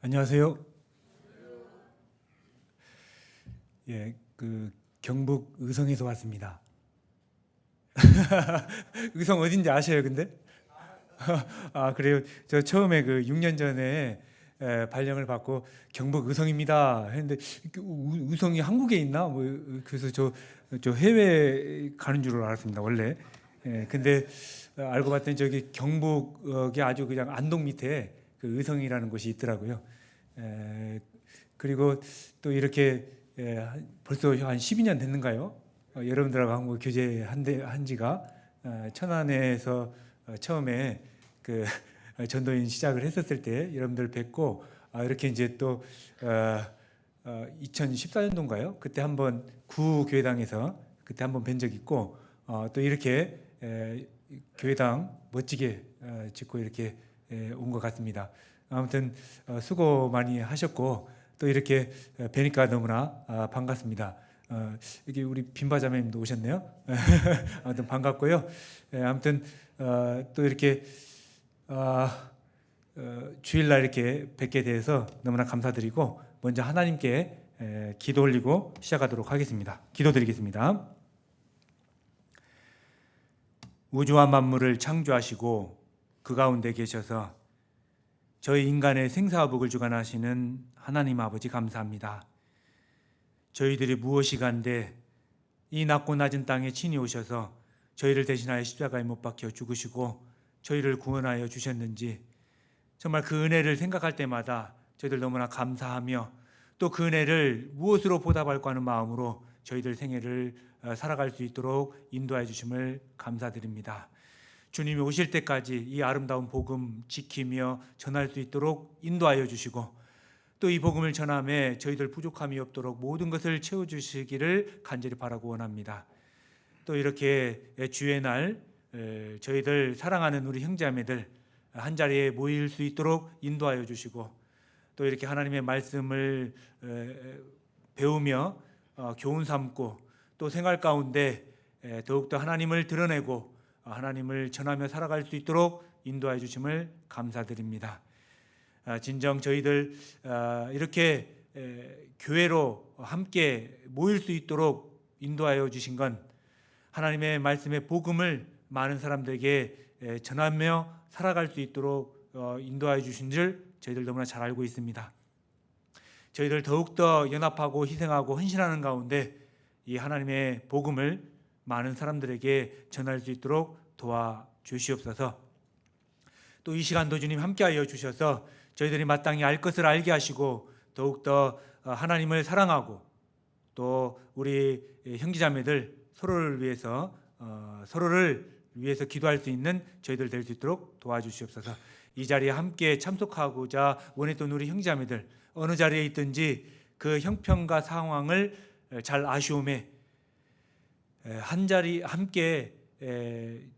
안녕하세요. 예, 경북 의성에서 왔습니다. 의성 어딘지 아셔요, 근데? 아, 그래요. 저 처음에 6년 전에 발령을 받고 경북 의성입니다 했는데 의성이 한국에 있나? 뭐 그래서 저 해외 가는 줄 알았습니다, 원래. 근데 알고 봤더니 저기 경북이 아주 그냥 안동 밑에 의성이라는 곳이 있더라고요. 에, 그리고 또 이렇게 벌써 한 12년 됐는가요? 여러분들하고 한국 교제한 지가 천안에서 처음에 그 전도인 시작을 했었을 때 여러분들 뵙고 이렇게 이제 또 2014년도인가요? 그때 한번 구교회당에서 그때 한번 뵌 적 있고 또 이렇게 교회당 멋지게 짓고 이렇게 온 것 같습니다. 아무튼 수고 많이 하셨고 또 이렇게 뵈니까 너무나 반갑습니다. 여기 우리 빈바자매님도 오셨네요. 아무튼 반갑고요. 아무튼 또 이렇게 주일날 이렇게 뵙게 돼서 너무나 감사드리고 먼저 하나님께 기도 올리고 시작하도록 하겠습니다. 기도드리겠습니다. 우주와 만물을 창조하시고 그 가운데 계셔서 저희 인간의 생사화복을 주관하시는 하나님 아버지 감사합니다. 저희들이 무엇이간데 이 낮고 낮은 땅에 친히 오셔서 저희를 대신하여 십자가에 못 박혀 죽으시고 저희를 구원하여 주셨는지 정말 그 은혜를 생각할 때마다 저희들 너무나 감사하며 또 그 은혜를 무엇으로 보답할까 하는 마음으로 저희들 생애를 살아갈 수 있도록 인도해 주심을 감사드립니다. 주님이 오실 때까지 이 아름다운 복음 지키며 전할 수 있도록 인도하여 주시고 또 이 복음을 전함에 저희들 부족함이 없도록 모든 것을 채워주시기를 간절히 바라고 원합니다. 또 이렇게 주의 날 저희들 사랑하는 우리 형제자매들 한자리에 모일 수 있도록 인도하여 주시고 또 이렇게 하나님의 말씀을 배우며 교훈 삼고 또 생활 가운데 더욱더 하나님을 드러내고 하나님을 전하며 살아갈 수 있도록 인도해 주심을 감사드립니다. 진정 저희들 이렇게 교회로 함께 모일 수 있도록 인도하여 주신 건 하나님의 말씀의 복음을 많은 사람들에게 전하며 살아갈 수 있도록 인도하여 주신 줄 저희들 너무나 잘 알고 있습니다. 저희들 더욱더 연합하고 희생하고 헌신하는 가운데 이 하나님의 복음을 많은 사람들에게 전할 수 있도록 도와주시옵소서. 또 이 시간도 주님 함께하여 주셔서 저희들이 마땅히 알 것을 알게 하시고 더욱더 하나님을 사랑하고 또 우리 형제자매들 서로를 위해서 기도할 수 있는 저희들 될 수 있도록 도와주시옵소서. 이 자리에 함께 참석하고자 원했던 우리 형제자매들 어느 자리에 있든지 그 형편과 상황을 잘 아시오매 한 자리 함께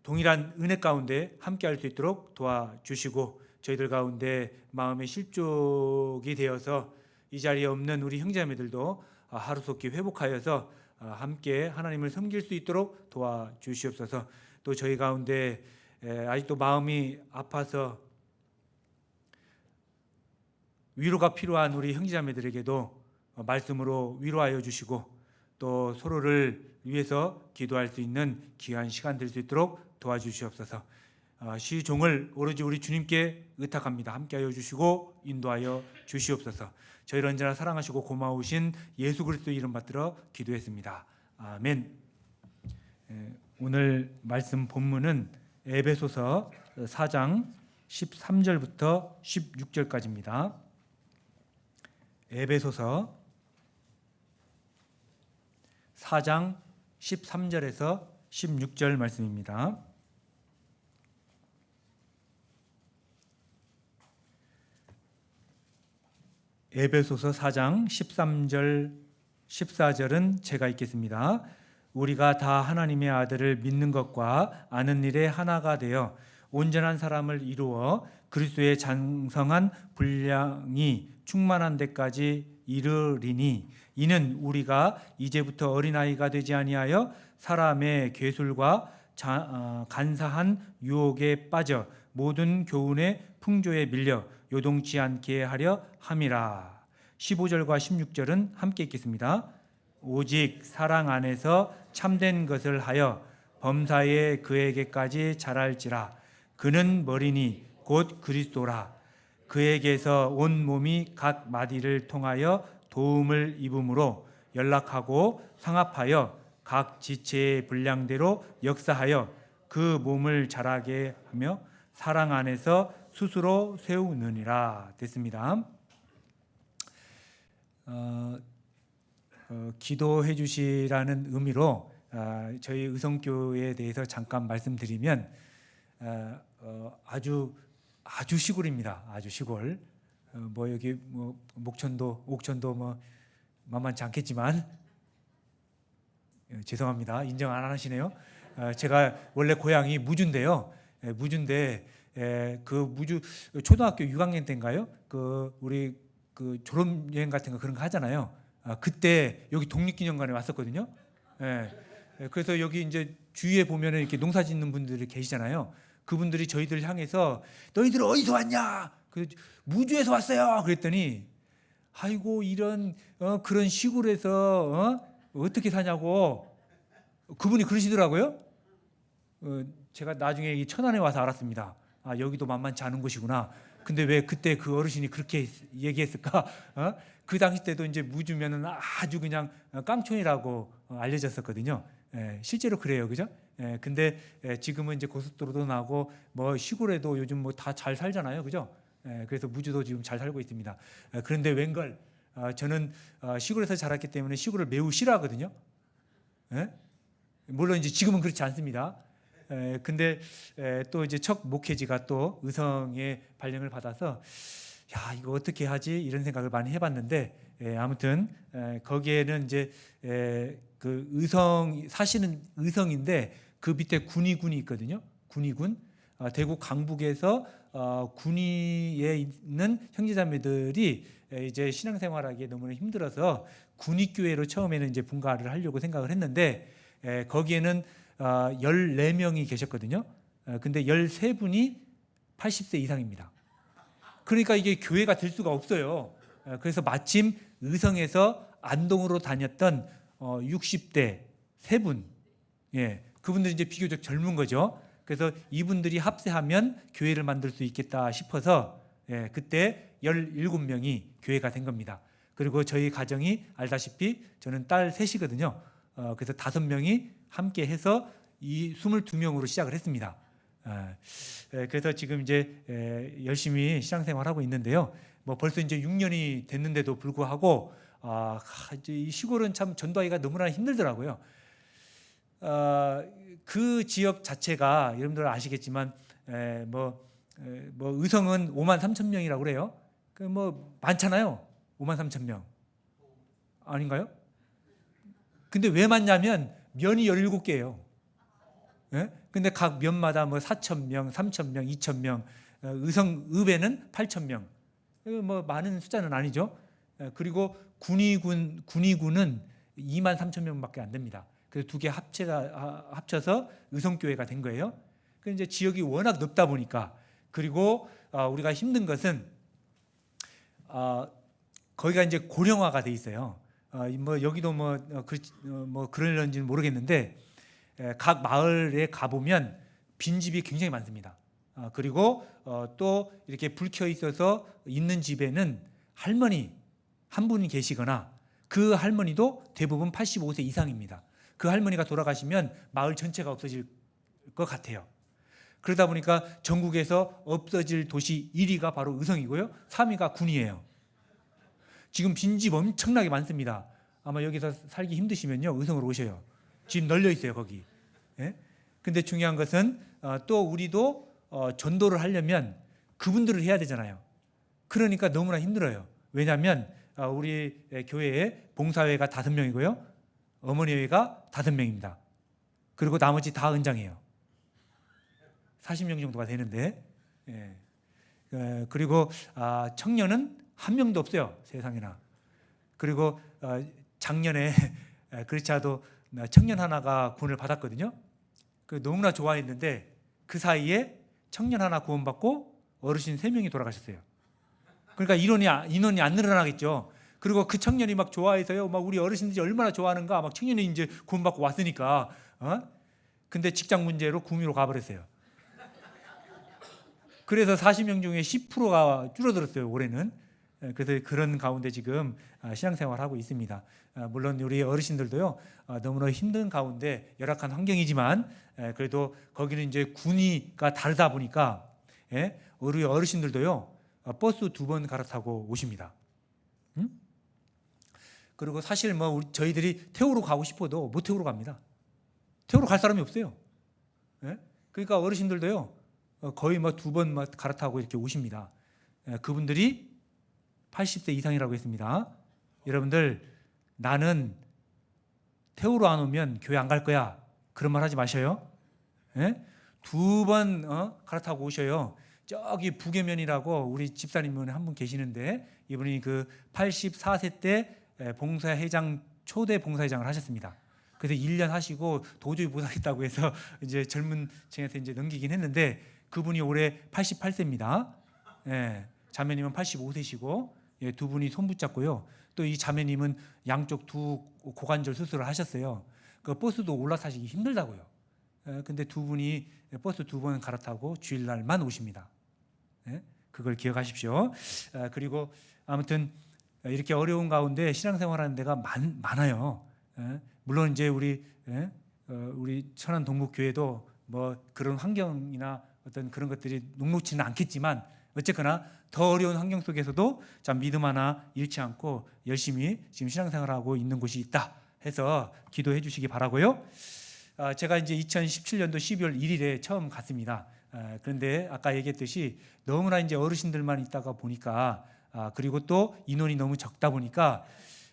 동일한 은혜 가운데 함께 할 수 있도록 도와주시고 저희들 가운데 마음의 실족이 되어서 이 자리에 없는 우리 형제자매들도 하루속히 회복하여서 함께 하나님을 섬길 수 있도록 도와주시옵소서. 또 저희 가운데 아직도 마음이 아파서 위로가 필요한 우리 형제자매들에게도 말씀으로 위로하여 주시고 또 서로를 위해서 기도할 수 있는 귀한 시간 될 수 있도록 도와주시옵소서. 시종을 오로지 우리 주님께 의탁합니다. 함께하여 주시고 인도하여 주시옵소서. 저희를 언제나 사랑하시고 고마우신 예수 그리스도의 이름 받들어 기도했습니다. 아멘. 오늘 말씀 본문은 에베소서 4장 13절부터 16절까지입니다. 에베소서 4장 13절에서 16절 말씀입니다. 에베소서 4장 13절 14절은 제가 읽겠습니다. 우리가 다 하나님의 아들을 믿는 것과 아는 일에 하나가 되어 온전한 사람을 이루어 그리스도의 장성한 분량이 충만한 데까지 이르리니 이는 우리가 이제부터 어린아이가 되지 아니하여 사람의 괴술과 간사한 유혹에 빠져 모든 교훈의 풍조에 밀려 요동치 않게 하려 함이라. 15절과 16절은 함께 읽겠습니다. 오직 사랑 안에서 참된 것을 하여 범사에 그에게까지 자랄지라. 그는 머리니 곧 그리스도라. 그에게서 온 몸이 각 마디를 통하여 도움을 입음으로 연락하고 상합하여 각 지체의 분량대로 역사하여 그 몸을 자라게 하며 사랑 안에서 스스로 세우느니라. 됐습니다. 기도해 주시라는 의미로 저희 의성교회에 대해서 잠깐 말씀드리면 아주 시골입니다. 아주 시골. 뭐 여기 뭐 목천도, 옥천도 뭐 만만치 않겠지만 죄송합니다. 인정 안 하시네요. 제가 원래 고향이 무주인데요. 무주인데 그 무주 초등학교 6학년 때인가요? 그 우리 그 졸업 여행 같은 거 그런 거 하잖아요. 그때 여기 독립기념관에 왔었거든요. 그래서 여기 이제 주위에 보면은 이렇게 농사 짓는 분들이 계시잖아요. 그분들이 저희들 향해서 너희들 어디서 왔냐? 그 무주에서 왔어요. 그랬더니 아이고 이런 그런 시골에서 어떻게 사냐고 그분이 그러시더라고요. 제가 나중에 이 천안에 와서 알았습니다. 아, 여기도 만만치 않은 곳이구나. 근데 왜 그때 그 어르신이 그렇게 얘기했을까? 그 당시 때도 이제 무주면은 아주 그냥 깡촌이라고 알려졌었거든요. 실제로 그래요, 그죠? 근데 지금은 이제 고속도로도 나고 뭐 시골에도 요즘 뭐 다 잘 살잖아요, 그죠? 그래서 무주도 지금 잘 살고 있습니다. 그런데 웬걸 저는 시골에서 자랐기 때문에 시골을 매우 싫어하거든요. 물론 이제 지금은 그렇지 않습니다. 근데 또 이제 첫 목회지가 또 의성의 발령을 받아서 야 이거 어떻게 하지 이런 생각을 많이 해봤는데 아무튼 거기에는 이제 그 의성 사실은 의성인데 그 밑에 군위군이 있거든요. 군위군 대구 강북에서 군위에 있는 형제자매들이 이제 신앙생활하기에 너무나 힘들어서 군위교회로 처음에는 이제 분가를 하려고 생각을 했는데 거기에는 14명이 계셨거든요. 근데 13분이 80세 이상입니다. 그러니까 이게 교회가 될 수가 없어요. 그래서 마침 의성에서 안동으로 다녔던 60대 3분, 그분들이 이제 비교적 젊은 거죠. 그래서 이분들이 합세하면 교회를 만들 수 있겠다 싶어서 그때 17명이 교회가 된 겁니다. 그리고 저희 가정이 알다시피 저는 딸 셋이거든요. 그래서 5명이 함께 해서 이 22명으로 시작을 했습니다. 그래서 지금 이제 열심히 신앙생활하고 있는데요. 뭐 벌써 이제 6년이 됐는데도 불구하고 이제 이 시골은 참 전도하기가 너무나 힘들더라고요. 그 지역 자체가 여러분들 아시겠지만 뭐 의성은 5만 3천 명이라고 그래요. 그 뭐 많잖아요. 5만 3천 명 아닌가요? 근데 왜 많냐면 면이 17개예요. 근데 각 면마다 뭐 4천 명, 3천 명, 2천 명, 의성 읍에는 8천 명. 뭐 많은 숫자는 아니죠. 그리고 군위군은 2만 3천 명밖에 안 됩니다. 그래서 두 개 합쳐서 의성교회가 된 거예요. 그 이제 지역이 워낙 넓다 보니까 그리고 우리가 힘든 것은 거기가 이제 고령화가 돼 있어요. 뭐 여기도 뭐 그럴런지는 모르겠는데 각 마을에 가보면 빈집이 굉장히 많습니다. 그리고 또 이렇게 불 켜 있어서 있는 집에는 할머니 한 분이 계시거나 그 할머니도 대부분 85세 이상입니다. 그 할머니가 돌아가시면 마을 전체가 없어질 것 같아요. 그러다 보니까 전국에서 없어질 도시 1위가 바로 의성이고요. 3위가 군이에요. 지금 빈집 엄청나게 많습니다. 아마 여기서 살기 힘드시면요 의성으로 오셔요. 집 널려 있어요 거기. 근데 중요한 것은 또 우리도 전도를 하려면 그분들을 해야 되잖아요. 그러니까 너무나 힘들어요. 왜냐하면 우리 교회에 봉사회가 5명이고요. 어머니회가 5명입니다. 그리고 나머지 다 은장이에요. 40명 정도가 되는데 그리고 청년은 한 명도 없어요. 세상에나. 그리고 작년에 그렇지 않아도 청년 하나가 군을 받았거든요. 그 너무나 좋아했는데 그 사이에 청년 하나 구원받고 어르신 3명이 돌아가셨어요. 그러니까 인원이 안 늘어나겠죠. 그리고 그 청년이 막 좋아해서요, 막 우리 어르신들이 얼마나 좋아하는가, 막 청년이 이제 구원받고 왔으니까, 근데 직장 문제로 구미로 가버렸어요. 그래서 40명 중에 10%가 줄어들었어요, 올해는. 그래서 그런 가운데 지금 신앙생활하고 있습니다. 물론 우리 어르신들도요, 너무나 힘든 가운데 열악한 환경이지만 그래도 거기는 이제 군위가 다르다 보니까 우리 어르신들도요, 버스 2번 갈아타고 오십니다. 그리고 사실 뭐 저희들이 태우러 가고 싶어도 못 태우러 갑니다. 태우러 갈 사람이 없어요. 그러니까 어르신들도요, 거의 뭐 2번 갈아타고 이렇게 오십니다. 그분들이 80세 이상이라고 했습니다. 여러분들, 나는 태우러 안 오면 교회 안 갈 거야, 그런 말 하지 마셔요. 2번 갈아타고 오셔요. 저기 부계면이라고 우리 집사님 한 분 계시는데, 이분이 그 84세 때 봉사회장, 초대 봉사회장을 하셨습니다. 그래서 1년 하시고 도저히 못 하겠다고 해서 이제 젊은 층에서 이제 넘기긴 했는데, 그분이 올해 88세입니다. 자매님은 85세시고, 2분이 손 붙잡고요. 또 이 자매님은 양쪽 2 고관절 수술을 하셨어요. 그 버스도 올라타시기 힘들다고요. 근데 2분이 버스 2번 갈아타고 주일날만 오십니다. 그걸 기억하십시오. 그리고 아무튼 이렇게 어려운 가운데 신앙생활하는 데가 많아요. 물론 이제 우리 천안 동북교회도 뭐 그런 환경이나 어떤 그런 것들이 녹록지는 않겠지만, 어쨌거나 더 어려운 환경 속에서도 참 믿음 하나 잃지 않고 열심히 지금 신앙생활하고 있는 곳이 있다 해서 기도해 주시기 바라고요. 제가 이제 2017년도 12월 1일에 처음 갔습니다. 그런데 아까 얘기했듯이 너무나 이제 어르신들만 있다가 보니까, 그리고 또 인원이 너무 적다 보니까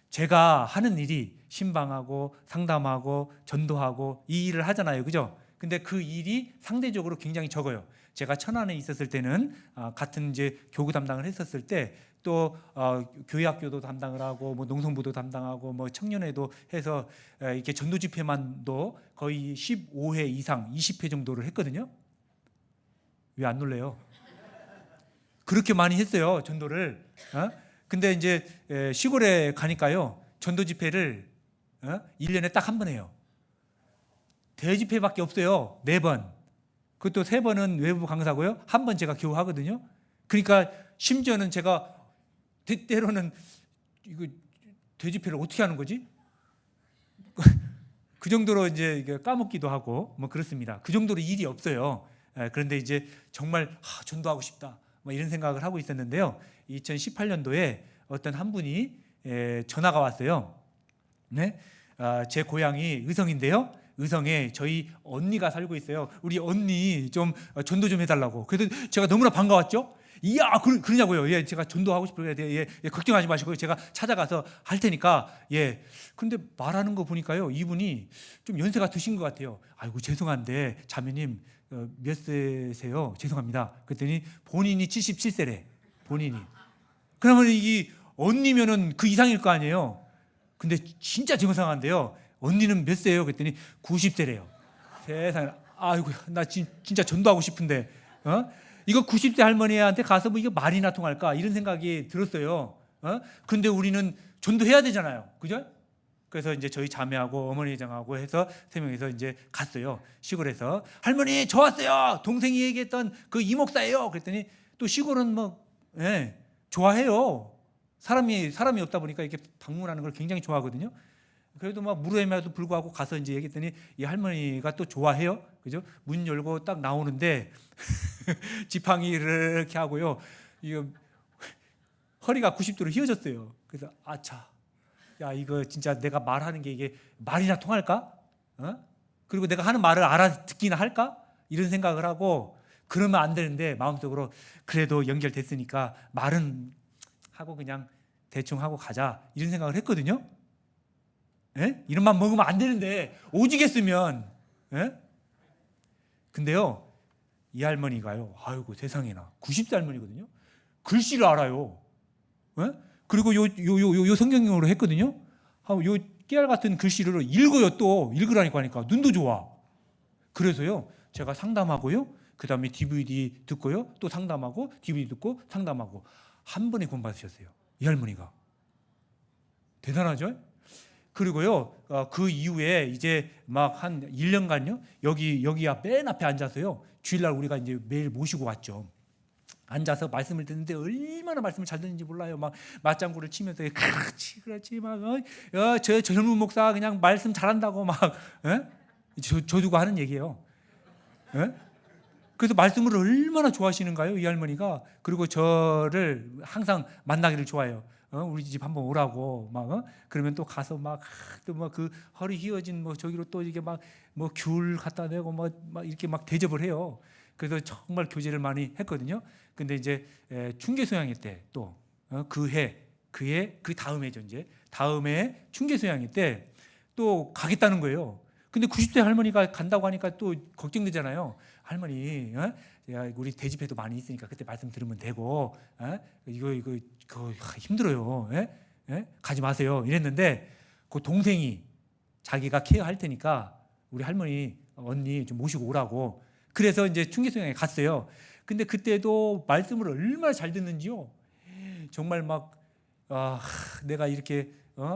제가 하는 일이 신방하고 상담하고 전도하고 이 일을 하잖아요, 그죠? 근데 그 일이 상대적으로 굉장히 적어요. 제가 천안에 있었을 때는 같은 이제 교구 담당을 했었을 때 또 교회학교도 담당을 하고 뭐 농성부도 담당하고 뭐 청년회도 해서 이렇게 전도 집회만도 거의 15회 이상 20회 정도를 했거든요. 왜 안 놀래요? 그렇게 많이 했어요, 전도를. 근데 이제 시골에 가니까요, 전도 집회를 1년에 딱 한 번 해요. 대집회밖에 없어요. 4번. 그것도 3번은 외부 강사고요. 1번 제가 겨우 하거든요. 그러니까 심지어는 제가 때로는 이거 대집회를 어떻게 하는 거지? 그 정도로 이제 까먹기도 하고 뭐 그렇습니다. 그 정도로 일이 없어요. 그런데 이제 정말 전도하고 싶다, 뭐 이런 생각을 하고 있었는데요. 2018년도에 어떤 한 분이 전화가 왔어요. 제 고향이 의성인데요. 의성에 저희 언니가 살고 있어요. 우리 언니 좀 전도 좀 해달라고. 그래서 제가 너무나 반가웠죠. 이야, 그러냐고요. 예, 제가 전도하고 싶어요. 예, 걱정하지 마시고 제가 찾아가서 할 테니까. 예. 근데 말하는 거 보니까요, 이분이 좀 연세가 드신 것 같아요. 아이고, 죄송한데 자매님 몇 세세요? 죄송합니다. 그랬더니 본인이 77세래. 본인이. 그러면 이 언니면은 그 이상일 거 아니에요. 근데 진짜 정상한데요. 언니는 몇 세예요? 그랬더니 90세래요. 세상에. 아이고, 나 진짜 전도하고 싶은데, 이거 90세 할머니한테 가서 뭐 이거 말이나 통할까, 이런 생각이 들었어요. 근데 우리는 전도해야 되잖아요, 그죠? 그래서 이제 저희 자매하고 어머니 회장하고 해서 3명이서 이제 갔어요. 시골에서. 할머니, 저 왔어요. 동생이 얘기했던 그 이목사예요. 그랬더니 또 시골은 뭐 좋아해요. 사람이 없다 보니까 이렇게 방문하는 걸 굉장히 좋아하거든요. 그래도 막 무료임에도 불구하고 가서 이제 얘기했더니 이 할머니가 또 좋아해요. 그죠? 문 열고 딱 나오는데 지팡이 이렇게 하고요. 이거 허리가 90도로 휘어졌어요. 그래서 아차. 야, 이거 진짜 내가 말하는 게 이게 말이나 통할까? 그리고 내가 하는 말을 알아듣기나 할까? 이런 생각을 하고, 그러면 안 되는데 마음속으로 그래도 연결됐으니까 말은 하고 그냥 대충 하고 가자, 이런 생각을 했거든요. 이런 맘 먹으면 안 되는데 오지겠으면. 근데요, 이 할머니가요, 아이고 세상에나 90세 할머니거든요. 글씨를 알아요. 그리고 요 성경용으로 했거든요. 요 깨알 같은 글씨를 읽어요. 또 읽으라니까 하니까 눈도 좋아. 그래서요, 제가 상담하고요, 그 다음에 DVD 듣고요, 또 상담하고 DVD 듣고 상담하고 한 번에 구원받으셨어요. 이 할머니가 대단하죠? 그리고요, 그 이후에 이제 막 한 1년간요, 여기야 맨 앞에 앉아서요, 주일날 우리가 이제 매일 모시고 왔죠. 앉아서 말씀을 듣는데 얼마나 말씀을 잘 듣는지 몰라요. 막 맞장구를 치면서 그렇지 막 저 젊은 목사 그냥 말씀 잘한다고 막 저주가 하는 얘기예요. 예? 그래서 말씀을 얼마나 좋아하시는가요, 이 할머니가. 그리고 저를 항상 만나기를 좋아해요. 우리 집 한번 오라고 막 그러면 또 가서 막 또 막 그 허리 휘어진 뭐 저기로 또 이게 막 뭐 귤 갖다 대고 막 이렇게 막 대접을 해요. 그래서 정말 교제를 많이 했거든요. 근데 이제 충계소양회 때 또 그 다음 해죠. 이제 다음에 충계소양회 때 또 가겠다는 거예요. 근데 90대 할머니가 간다고 하니까 또 걱정되잖아요. 할머니, 우리 대집회도 많이 있으니까 그때 말씀 들으면 되고, 이거 힘들어요. 가지 마세요. 이랬는데 그 동생이 자기가 케어할 테니까 우리 할머니 언니 좀 모시고 오라고. 그래서 이제 충계소양에 갔어요. 근데 그때도 말씀을 얼마나 잘 듣는지요. 정말 막 내가 이렇게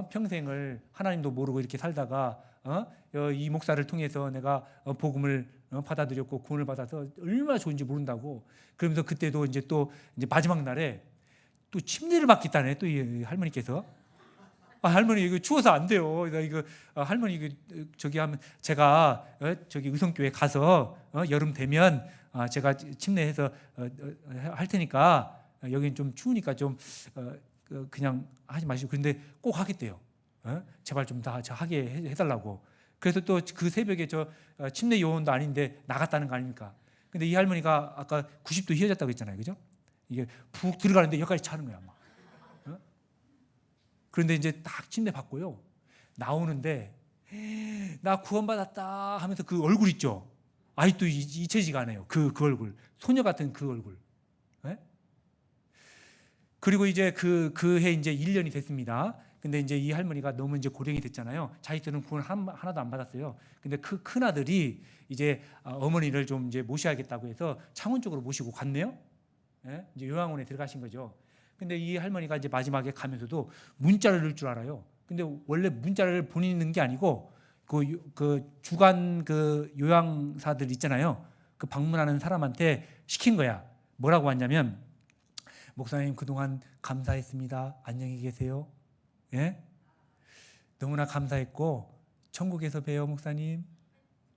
평생을 하나님도 모르고 이렇게 살다가 이 목사를 통해서 내가 복음을 받아들였고 구원을 받아서 얼마나 좋은지 모른다고. 그러면서 그때도 이제 또 이제 마지막 날에 또 침례를 받겠다네, 또 이 할머니께서. 할머니 이거 추워서 안 돼요. 이거 할머니 이거 저기 하면 제가 저기 의성교회 가서 여름 되면 제가 침례해서 할 테니까 여기는 좀 추우니까 좀 그냥 하지 마시고. 그런데 꼭 하겠대요. 제발 좀 다 하게 해달라고. 그래서 또 그 새벽에 저 침례 요원도 아닌데 나갔다는 거 아닙니까? 근데 이 할머니가 아까 90도 휘어졌다고 했잖아요, 그죠? 이게 푹 들어가는데 여기까지 차는 거야, 막. 그런데 이제 딱 침례 받고요, 나오는데 나 구원받았다 하면서 그 얼굴 있죠? 아직도 잊혀지지가 않아요. 그 얼굴, 소녀 같은 그 얼굴. 그리고 이제 그 해 이제 1년이 됐습니다. 근데 이제 이 할머니가 너무 이제 고령이 됐잖아요. 자식들은 구원 하나도 안 받았어요. 근데 그 큰 아들이 이제 어머니를 좀 이제 모셔야겠다고 해서 창원 쪽으로 모시고 갔네요. 이제 요양원에 들어가신 거죠. 근데 이 할머니가 이제 마지막에 가면서도 문자를 넣을 줄 알아요. 근데 원래 문자를 본인이 넣는 게 아니고 그 주간 그 요양사들 있잖아요. 그 방문하는 사람한테 시킨 거야. 뭐라고 하냐면, 목사님 그동안 감사했습니다. 안녕히 계세요. 너무나 감사했고 천국에서 봬요, 목사님.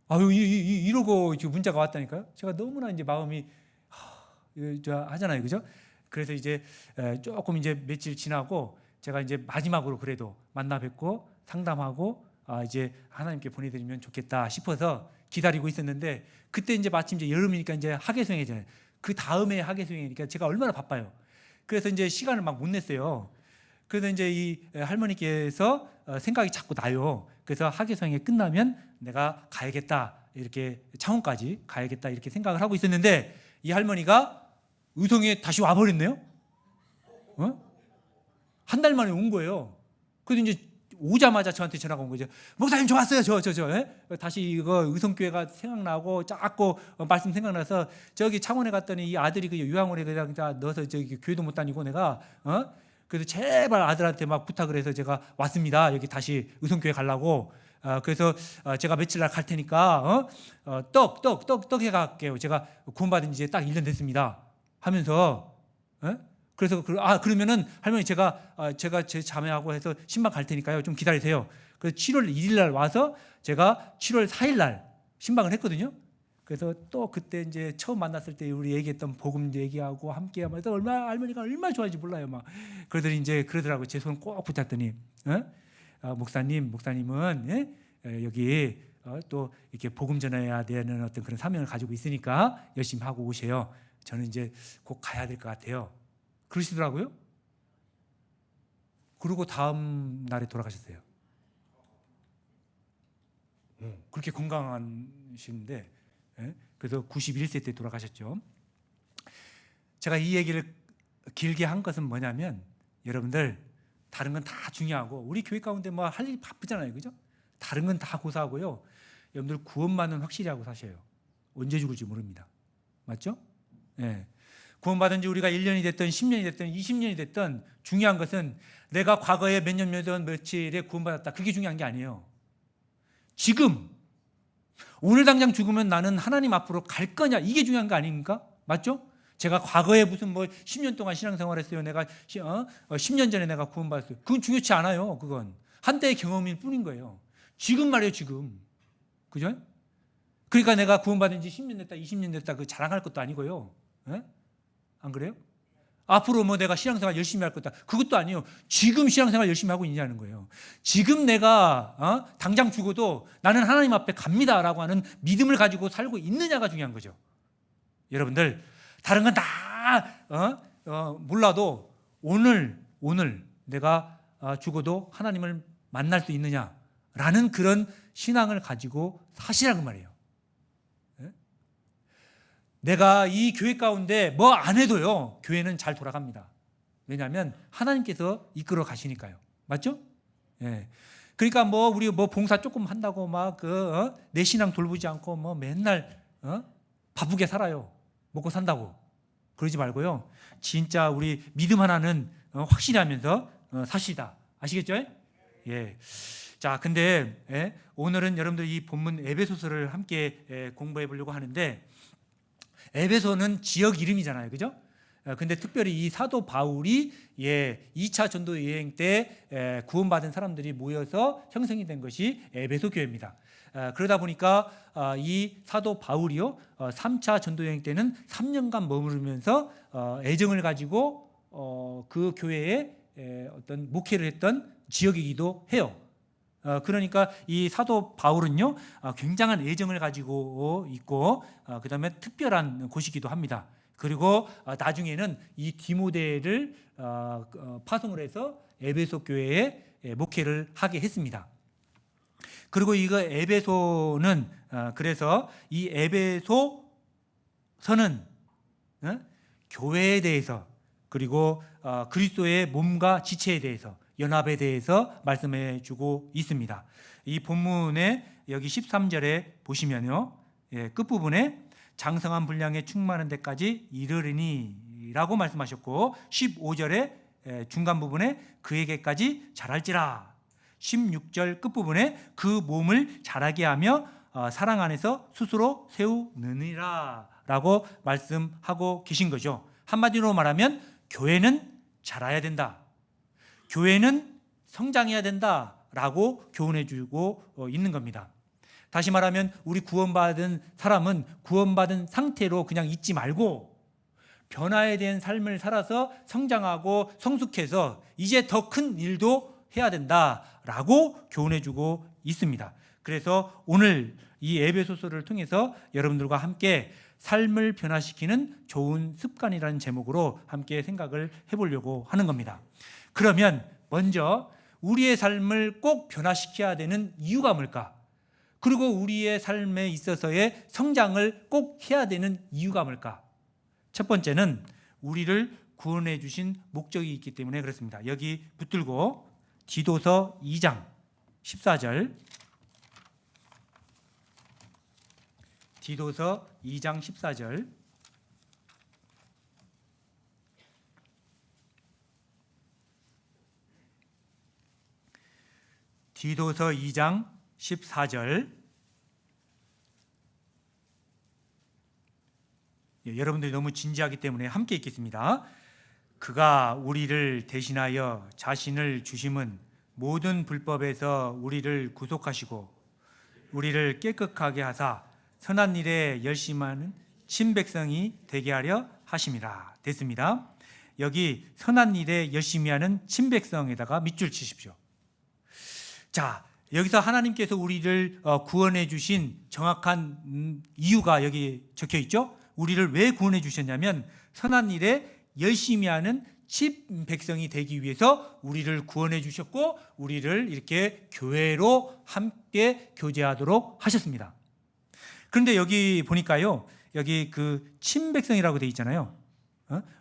이러고 문자가 왔다니까요. 제가 너무나 이제 마음이 하잖아요, 그죠? 그래서 이제 조금 이제 며칠 지나고 제가 이제 마지막으로 그래도 만나 뵙고 상담하고 이제 하나님께 보내드리면 좋겠다 싶어서 기다리고 있었는데, 그때 이제 마침 이제 여름이니까 이제 학예수행이잖아요. 그 다음에 학예수행이니까 제가 얼마나 바빠요. 그래서 이제 시간을 막 못 냈어요. 그래서 이제 이 할머니께서 생각이 자꾸 나요. 그래서 학예수행이 끝나면 내가 가야겠다, 이렇게 창원까지 가야겠다 이렇게 생각을 하고 있었는데, 이 할머니가 의성에 다시 와버렸네요. 한 달 만에 온 거예요. 그래서 이제 오자마자 저한테 전화가 온 거죠. 목사님 좋았어요. 다시 이거 의성교회가 생각나고 자꾸 말씀 생각나서 저기 창원에 갔더니 이 아들이 그 요양원에 그냥 넣어서 저기 교회도 못 다니고 내가 그래서 제발 아들한테 막 부탁을 해서 제가 왔습니다. 여기 다시 의성교회 가려고. 그래서 제가 며칠 날 갈 테니까 떡 해갈게요. 제가 구원받은 지 딱 1년 됐습니다 하면서. 그래서 그러면은 할머니 제가 제 자매하고 해서 신방 갈 테니까요, 좀 기다리세요. 그래서 7월 1일 날 와서 제가 7월 4일 날 신방을 했거든요. 그래서 또 그때 이제 처음 만났을 때 우리 얘기했던 복음 얘기하고 함께 하면서 할머니가 얼마나 좋아하는지 몰라요, 막. 그러더니 이제 그러더라고요. 제 손 꼭 붙잡더니 목사님은 여기 또 이렇게 복음 전해야 되는 어떤 그런 사명을 가지고 있으니까 열심히 하고 오세요. 저는 이제 곧 가야 될 것 같아요. 그러시더라고요. 그리고 다음 날에 돌아가셨어요. 그렇게 건강하신데, 그래서 91세 때 돌아가셨죠. 제가 이 얘기를 길게 한 것은 뭐냐면, 여러분들 다른 건 다 중요하고 우리 교회 가운데 뭐 할 일 바쁘잖아요, 그죠? 다른 건 다 고사하고요, 여러분들 구원만은 확실히 하고 사셔요. 언제 죽을지 모릅니다. 맞죠? 예. 구원받은 지 우리가 1년이 됐든 10년이 됐든 20년이 됐든 중요한 것은 내가 과거에 몇 년 몇 월 며칠에 구원받았다. 그게 중요한 게 아니에요. 지금 오늘 당장 죽으면 나는 하나님 앞으로 갈 거냐, 이게 중요한 거 아닙니까? 맞죠? 제가 과거에 무슨 뭐 10년 동안 신앙생활했어요. 내가 10년 전에 내가 구원받았어요. 그건 중요치 않아요. 그건 한때의 경험일 뿐인 거예요. 지금 말이에요. 지금. 그죠? 그러니까 내가 구원받은 지 10년 됐다 20년 됐다 그 자랑할 것도 아니고요. 예? 안 그래요? 앞으로 뭐 내가 신앙생활 열심히 할 거다, 그것도 아니에요. 지금 신앙생활 열심히 하고 있냐는 거예요. 지금 내가 당장 죽어도 나는 하나님 앞에 갑니다라고 하는 믿음을 가지고 살고 있느냐가 중요한 거죠. 여러분들 다른 건 다 몰라도 오늘 내가 죽어도 하나님을 만날 수 있느냐라는 그런 신앙을 가지고 사시라고 말이에요. 내가 이 교회 가운데 뭐 안 해도요, 교회는 잘 돌아갑니다. 왜냐하면 하나님께서 이끌어 가시니까요. 맞죠? 예. 그러니까 뭐 우리 뭐 봉사 조금 한다고 막 내 신앙 돌보지 않고 뭐 맨날 바쁘게 살아요. 먹고 산다고 그러지 말고요. 진짜 우리 믿음 하나는 확실히 하면서 사시다. 아시겠죠? 예. 자, 근데 오늘은 여러분들 이 본문 에베소서를 함께 공부해 보려고 하는데, 에베소는 지역 이름이잖아요. 그죠? 근데 특별히 이 사도 바울이 2차 전도 여행 때 구원받은 사람들이 모여서 형성이 된 것이 에베소 교회입니다. 그러다 보니까 이 사도 바울이요 3차 전도 여행 때는 3년간 머무르면서 애정을 가지고 그 교회에 어떤 목회를 했던 지역이기도 해요. 그러니까 이 사도 바울은요 굉장한 애정을 가지고 있고 그 다음에 특별한 곳이기도 합니다. 그리고 나중에는 이 디모데를 파송을 해서 에베소 교회에 목회를 하게 했습니다. 그리고 이거 에베소는 그래서 이 에베소서는 교회에 대해서, 그리고 그리스도의 몸과 지체에 대해서, 연합에 대해서 말씀해 주고 있습니다. 이 본문에 여기 13절에 보시면요, 끝부분에 장성한 분량에 충만한 데까지 이르리니 라고 말씀하셨고, 15절에 중간 부분에 그에게까지 자랄지라, 16절 끝부분에 그 몸을 자라게 하며 사랑 안에서 스스로 세우느니라 라고 말씀하고 계신 거죠. 한마디로 말하면 교회는 자라야 된다, 교회는 성장해야 된다라고 교훈해 주고 있는 겁니다. 다시 말하면 우리 구원받은 사람은 구원받은 상태로 그냥 있지 말고 변화에 대한 삶을 살아서 성장하고 성숙해서 이제 더 큰 일도 해야 된다라고 교훈해 주고 있습니다. 그래서 오늘 이 에베소서를 통해서 여러분들과 함께 삶을 변화시키는 좋은 습관이라는 제목으로 함께 생각을 해보려고 하는 겁니다. 그러면 먼저 우리의 삶을 꼭 변화시켜야 되는 이유가 뭘까? 그리고 우리의 삶에 있어서의 성장을 꼭 해야 되는 이유가 뭘까? 첫 번째는 우리를 구원해 주신 목적이 있기 때문에 그렇습니다. 여기 붙들고 디도서 2장 14절, 디도서 2장 14절, 디도서 2장 14절. 여러분들이 너무 진지하기 때문에 함께 읽겠습니다. 그가 우리를 대신하여 자신을 주심은 모든 불법에서 우리를 구속하시고 우리를 깨끗하게 하사 선한 일에 열심하는 친백성이 되게 하려 하심이라. 됐습니다. 여기 선한 일에 열심히 하는 친백성에다가 밑줄 치십시오. 자, 여기서 하나님께서 우리를 구원해 주신 정확한 이유가 여기 적혀 있죠. 우리를 왜 구원해 주셨냐면 선한 일에 열심히 하는 친백성이 되기 위해서 우리를 구원해 주셨고 우리를 이렇게 교회로 함께 교제하도록 하셨습니다. 그런데 여기 보니까요, 여기 그 친백성이라고 되어 있잖아요.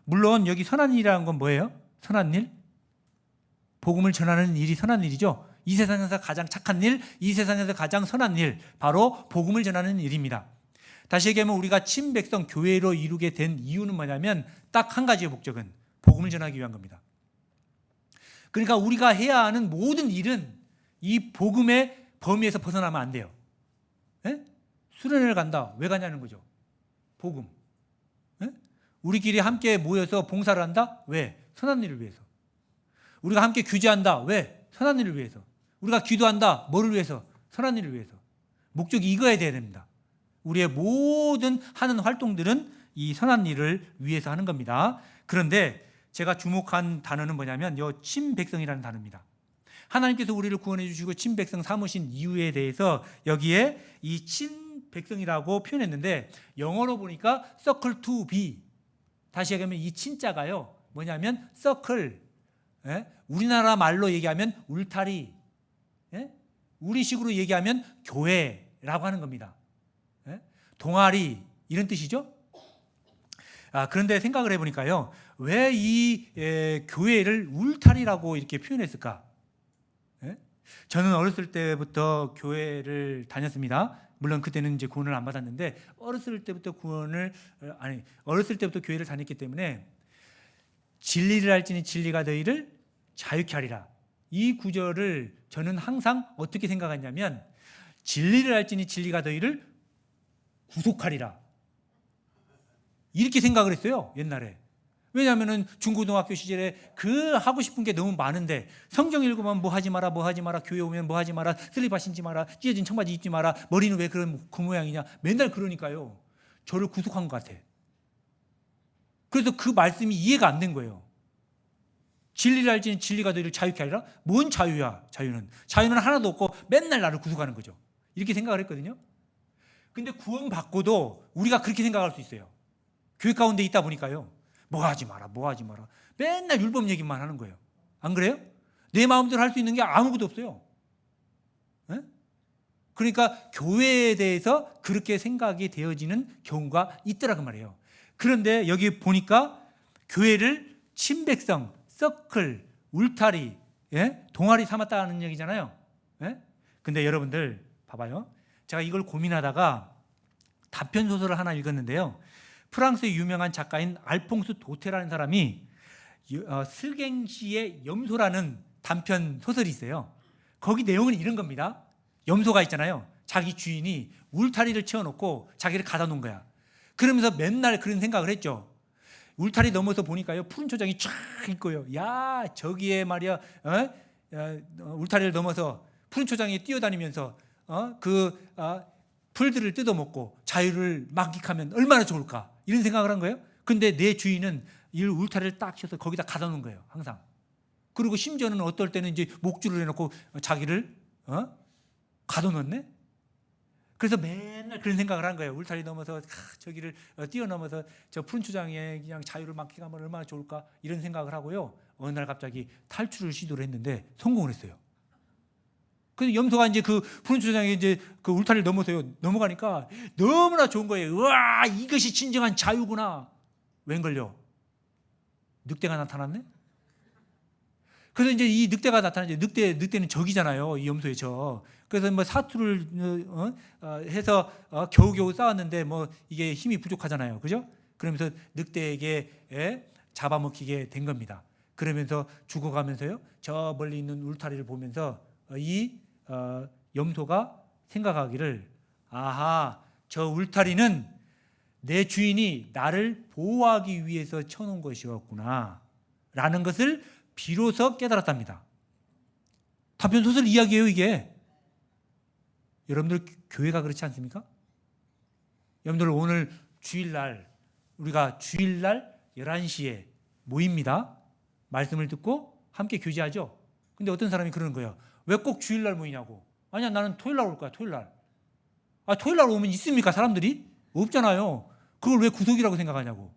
물론 여기 선한 일이라는 건 뭐예요? 선한 일? 복음을 전하는 일이 선한 일이죠. 이 세상에서 가장 착한 일, 이 세상에서 가장 선한 일, 바로 복음을 전하는 일입니다. 다시 얘기하면 우리가 친백성 교회로 이루게 된 이유는 뭐냐면 딱 한 가지의 목적은 복음을 전하기 위한 겁니다. 그러니까 우리가 해야 하는 모든 일은 이 복음의 범위에서 벗어나면 안 돼요. 예? 수련회를 간다. 왜 가냐는 거죠. 복음. 예? 우리끼리 함께 모여서 봉사를 한다. 왜? 선한 일을 위해서. 우리가 함께 규제한다. 왜? 선한 일을 위해서. 우리가 기도한다. 뭐를 위해서? 선한 일을 위해서. 목적이 이거야 돼야 됩니다. 우리의 모든 하는 활동들은 이 선한 일을 위해서 하는 겁니다. 그런데 제가 주목한 단어는 뭐냐면 이 친백성이라는 단어입니다. 하나님께서 우리를 구원해 주시고 친백성 삼으신 이유에 대해서 여기에 이 친백성이라고 표현했는데 영어로 보니까 circle to be. 다시 얘기하면 이 친자가요 뭐냐면 circle. 예? 우리나라 말로 얘기하면 울타리. 예? 우리식으로 얘기하면 교회라고 하는 겁니다. 예? 동아리 이런 뜻이죠. 그런데 생각을 해보니까요 왜 이 교회를 울타리라고 이렇게 표현했을까? 예? 저는 어렸을 때부터 교회를 다녔습니다. 물론 그때는 이제 구원을 안 받았는데 어렸을 때부터 교회를 다녔기 때문에 진리를 알지니 진리가 너희를 자유케 하리라. 이 구절을 저는 항상 어떻게 생각했냐면 진리를 알지니 진리가 너희를 구속하리라. 이렇게 생각을 했어요. 옛날에. 왜냐하면 중고등학교 시절에 하고 싶은 게 너무 많은데 성경 읽으면 뭐 하지 마라 뭐 하지 마라 교회 오면 뭐 하지 마라 슬리퍼 신지 마라 찢어진 청바지 입지 마라 머리는 왜 그 모양이냐 맨날 그러니까요. 저를 구속한 것 같아. 그래서 그 말씀이 이해가 안 된 거예요. 진리를 알지는 진리가 너희를 자유케 하리라? 뭔 자유야 자유는 하나도 없고 맨날 나를 구속하는 거죠. 이렇게 생각을 했거든요. 근데 구원 받고도 우리가 그렇게 생각할 수 있어요. 교회 가운데 있다 보니까요. 뭐 하지 마라 맨날 율법 얘기만 하는 거예요. 안 그래요? 내 마음대로 할 수 있는 게 아무것도 없어요. 네? 그러니까 교회에 대해서 그렇게 생각이 되어지는 경우가 있더라 그 말이에요. 그런데 여기 보니까 교회를 친백성, 서클, 울타리, 동아리 삼았다는 얘기잖아요. 근데 여러분들 봐봐요. 제가 이걸 고민하다가 단편 소설을 하나 읽었는데요. 프랑스의 유명한 작가인 알퐁스 도테라는 사람이 슬갱시의 염소라는 단편 소설이 있어요. 거기 내용은 이런 겁니다. 염소가 있잖아요. 자기 주인이 울타리를 채워놓고 자기를 가다 놓은 거야. 그러면서 맨날 그런 생각을 했죠. 울타리 넘어서 보니까요 푸른 초장이 쫙 있고요. 야 저기에 말이야 울타리를 넘어서 푸른 초장에 뛰어다니면서 풀들을 뜯어먹고 자유를 만끽하면 얼마나 좋을까 이런 생각을 한 거예요. 근데 내 주인은 이 울타리를 딱 쳐서 거기다 가다 놓은 거예요. 항상. 그리고 심지어는 어떨 때는 이제 목줄을 해놓고 자기를 가둬 놓네. 그래서 맨날 그런 생각을 한 거예요. 울타리 넘어서 저기를 뛰어넘어서 저 푸른 초장에 그냥 자유를 만끽하면 얼마나 좋을까 이런 생각을 하고요. 어느 날 갑자기 탈출을 시도를 했는데 성공을 했어요. 그래서 염소가 이제 그 푸른 초장에 이제 그 울타리를 넘어가니까 너무나 좋은 거예요. 우와, 이것이 진정한 자유구나. 웬걸요? 늑대가 나타났네? 그래서 이제 이 늑대가 나타나죠. 늑대는 적이잖아요. 이 염소의 적. 그래서 뭐 사투를 해서 겨우겨우 싸웠는데 뭐 이게 힘이 부족하잖아요. 그죠? 그러면서 늑대에게 잡아먹히게 된 겁니다. 그러면서 죽어가면서요. 저 멀리 있는 울타리를 보면서 이 염소가 생각하기를 아하 저 울타리는 내 주인이 나를 보호하기 위해서 쳐놓은 것이었구나 라는 것을 비로소 깨달았답니다. 단편 소설 이야기예요 이게. 여러분들 교회가 그렇지 않습니까? 여러분들 오늘 주일날 우리가 주일날 11시에 모입니다. 말씀을 듣고 함께 교제하죠. 근데 어떤 사람이 그러는 거예요. 왜 꼭 주일날 모이냐고. 아니야 나는 토요일날 올 거야. 토요일날. 토요일날 오면 있습니까 사람들이? 없잖아요. 그걸 왜 구속이라고 생각하냐고.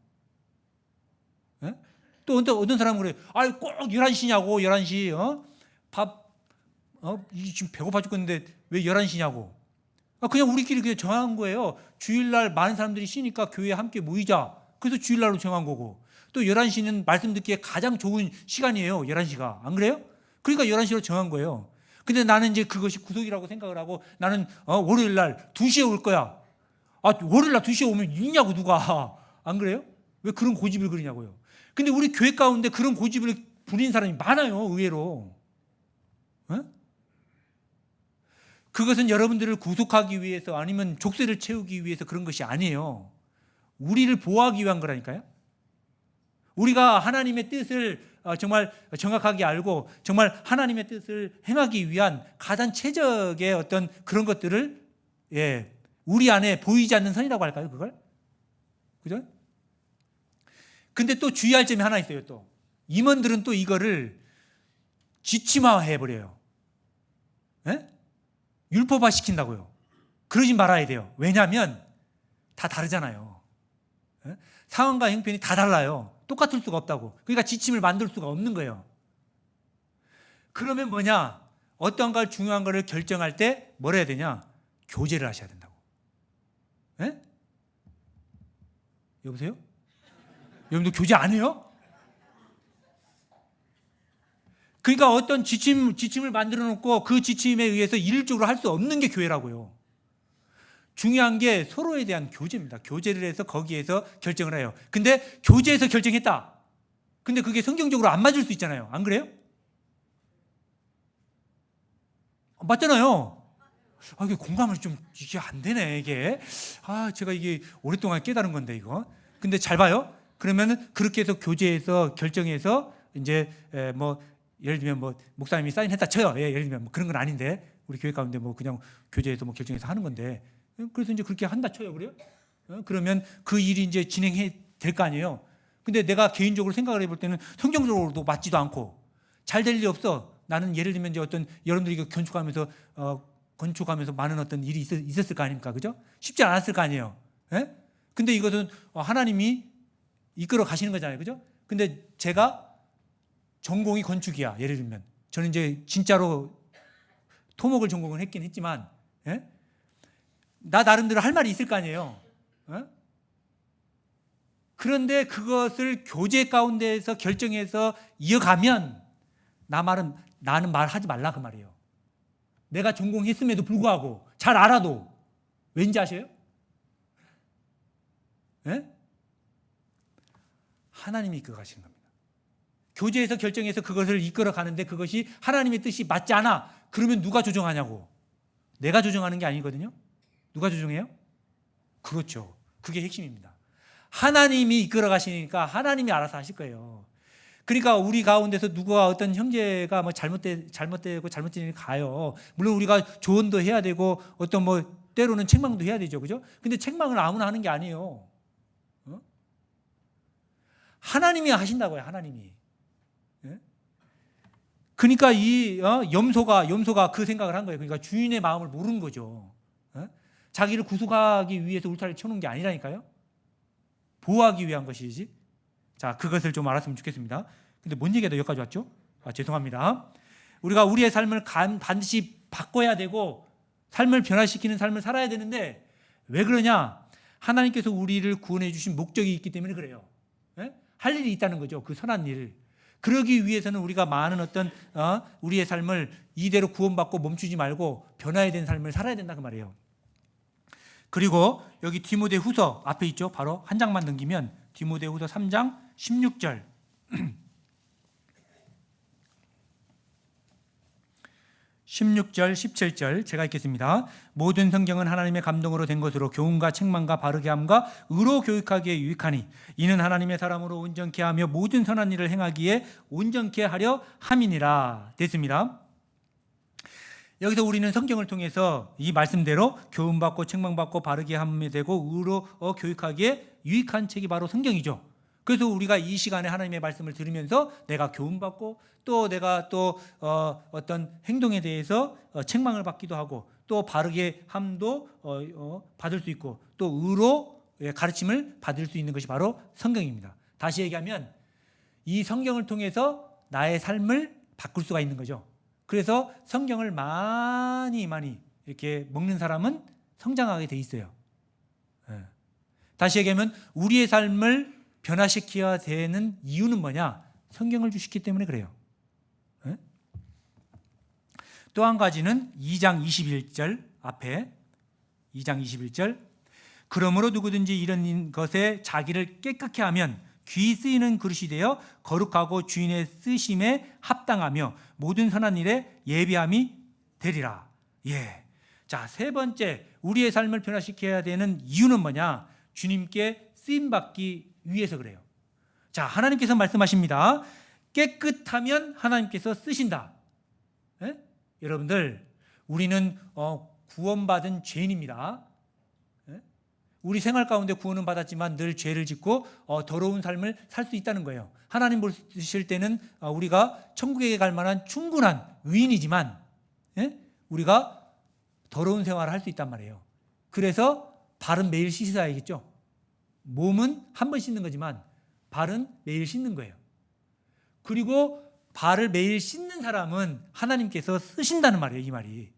또 어떤 사람은 그래. 꼭 11시냐고 11시. 지금 배고파 죽겠는데 왜 11시냐고. 그냥 우리끼리 그냥 정한 거예요. 주일날 많은 사람들이 쉬니까 교회에 함께 모이자. 그래서 주일날로 정한 거고. 또 11시는 말씀 듣기에 가장 좋은 시간이에요. 11시가. 안 그래요? 그러니까 11시로 정한 거예요. 근데 나는 이제 그것이 구속이라고 생각을 하고 나는 월요일날 2시에 올 거야. 월요일날 2시에 오면 있냐고 누가. 안 그래요? 왜 그런 고집을 그리냐고요. 근데 우리 교회 가운데 그런 고집을 부리는 사람이 많아요. 의외로. 그것은 여러분들을 구속하기 위해서 아니면 족쇄를 채우기 위해서 그런 것이 아니에요. 우리를 보호하기 위한 거라니까요. 우리가 하나님의 뜻을 정말 정확하게 알고 정말 하나님의 뜻을 행하기 위한 가장 최적의 어떤 그런 것들을 우리 안에 보이지 않는 선이라고 할까요? 그걸? 그죠? 근데 또 주의할 점이 하나 있어요. 또 임원들은 또 이거를 지침화해 버려요. 율법화 시킨다고요. 그러지 말아야 돼요. 왜냐하면 다 다르잖아요. 상황과 형편이 다 달라요. 똑같을 수가 없다고. 그러니까 지침을 만들 수가 없는 거예요. 그러면 뭐냐? 어떤 걸 중요한 거를 결정할 때 뭘 해야 되냐? 교제를 하셔야 된다고. 여보세요? 여러분들 교제 안 해요? 그러니까 어떤 지침을 만들어 놓고 그 지침에 의해서 일률적으로 할 수 없는 게 교회라고요. 중요한 게 서로에 대한 교제입니다. 교제를 해서 거기에서 결정을 해요. 근데 교제에서 결정했다. 근데 그게 성경적으로 안 맞을 수 있잖아요. 안 그래요? 맞잖아요. 이게 공감을 좀 이게 안 되네 이게. 제가 이게 오랫동안 깨달은 건데 이거. 근데 잘 봐요. 그러면은 그렇게 해서 교제에서 결정해서 이제 뭐 예를 들면 뭐 목사님이 사인했다 쳐요. 예를 들면 뭐 그런 건 아닌데 우리 교회 가운데 뭐 그냥 교제에서 뭐 결정해서 하는 건데 그래서 이제 그렇게 한다 쳐요. 그래요? 그러면 그 일이 이제 진행해 될 거 아니에요. 근데 내가 개인적으로 생각을 해볼 때는 성경적으로도 맞지도 않고 잘 될 일이 없어. 나는 예를 들면 이제 어떤 여러분들이 이거 건축하면서 많은 어떤 일이 있었을 거 아닙니까? 그죠? 쉽지 않았을 거 아니에요. 근데 이것은 하나님이 이끌어 가시는 거잖아요. 그죠? 근데 제가 전공이 건축이야. 예를 들면 저는 이제 진짜로 토목을 전공을 했긴 했지만 나 나름대로 할 말이 있을 거 아니에요. 그런데 그것을 교제 가운데에서 결정해서 이어가면 나는 말하지 말라 그 말이에요. 내가 전공했음에도 불구하고 잘 알아도 왠지 아세요? 하나님이 이끌어 가시는 겁니다. 교제에서 결정해서 그것을 이끌어 가는데 그것이 하나님의 뜻이 맞지 않아. 그러면 누가 조정하냐고. 내가 조정하는 게 아니거든요. 누가 조정해요? 그렇죠. 그게 핵심입니다. 하나님이 이끌어 가시니까 하나님이 알아서 하실 거예요. 그러니까 우리 가운데서 누가 어떤 형제가 뭐 잘못되고 잘못된 일이 가요. 물론 우리가 조언도 해야 되고 어떤 뭐 때로는 책망도 해야 되죠. 그죠? 근데 책망을 아무나 하는 게 아니에요. 하나님이 하신다고요. 하나님이. 그러니까 이 염소가 그 생각을 한 거예요. 그러니까 주인의 마음을 모르는 거죠. 자기를 구속하기 위해서 울타리를 쳐놓은 게 아니라니까요. 보호하기 위한 것이지. 자, 그것을 좀 알았으면 좋겠습니다. 근데 뭔 얘기가 여기까지 왔죠? 죄송합니다. 우리가 우리의 삶을 반드시 바꿔야 되고 삶을 변화시키는 삶을 살아야 되는데 왜 그러냐? 하나님께서 우리를 구원해 주신 목적이 있기 때문에 그래요. 할 일이 있다는 거죠. 그 선한 일. 그러기 위해서는 우리가 많은 어떤 우리의 삶을 이대로 구원받고 멈추지 말고 변화해야 되는 삶을 살아야 된다 그 말이에요. 그리고 여기 디모데후서 앞에 있죠. 바로 한 장만 넘기면 디모데후서 3장 16절. 16절, 17절 제가 읽겠습니다. 모든 성경은 하나님의 감동으로 된 것으로 교훈과 책망과 바르게 함과 의로 교육하기에 유익하니 이는 하나님의 사람으로 온전케 하며 모든 선한 일을 행하기에 온전케 하려 함이니라. 됐습니다. 여기서 우리는 성경을 통해서 이 말씀대로 교훈받고 책망받고 바르게 함이 되고 의로 교육하기에 유익한 책이 바로 성경이죠. 그래서 우리가 이 시간에 하나님의 말씀을 들으면서 내가 교훈받고 또 내가 또 어떤 행동에 대해서 책망을 받기도 하고 또 바르게 함도 받을 수 있고 또 의로 가르침을 받을 수 있는 것이 바로 성경입니다. 다시 얘기하면 이 성경을 통해서 나의 삶을 바꿀 수가 있는 거죠. 그래서 성경을 많이 이렇게 먹는 사람은 성장하게 돼 있어요. 다시 얘기하면 우리의 삶을 변화시켜야 되는 이유는 뭐냐? 성경을 주시기 때문에 그래요. 또 한 가지는 2장 21절 앞에 2장 21절 그러므로 누구든지 이런 것에 자기를 깨끗게 하면 귀 쓰이는 그릇이 되어 거룩하고 주인의 쓰심에 합당하며 모든 선한 일에 예비함이 되리라. 예. 자, 세 번째, 우리의 삶을 변화시켜야 되는 이유는 뭐냐? 주님께 쓰임 받기 위해서 그래요. 자, 하나님께서 말씀하십니다. 깨끗하면 하나님께서 쓰신다. 예? 여러분들, 우리는 구원받은 죄인입니다. 예? 우리 생활 가운데 구원은 받았지만 늘 죄를 짓고 더러운 삶을 살 수 있다는 거예요. 하나님 보실 때는 우리가 천국에 갈 만한 충분한 의인이지만 우리가 더러운 생활을 할 수 있단 말이에요. 그래서 발은 매일 씻어야겠죠. 몸은 한 번 씻는 거지만 발은 매일 씻는 거예요. 그리고 발을 매일 씻는 사람은 하나님께서 쓰신다는 말이에요. 이 말이.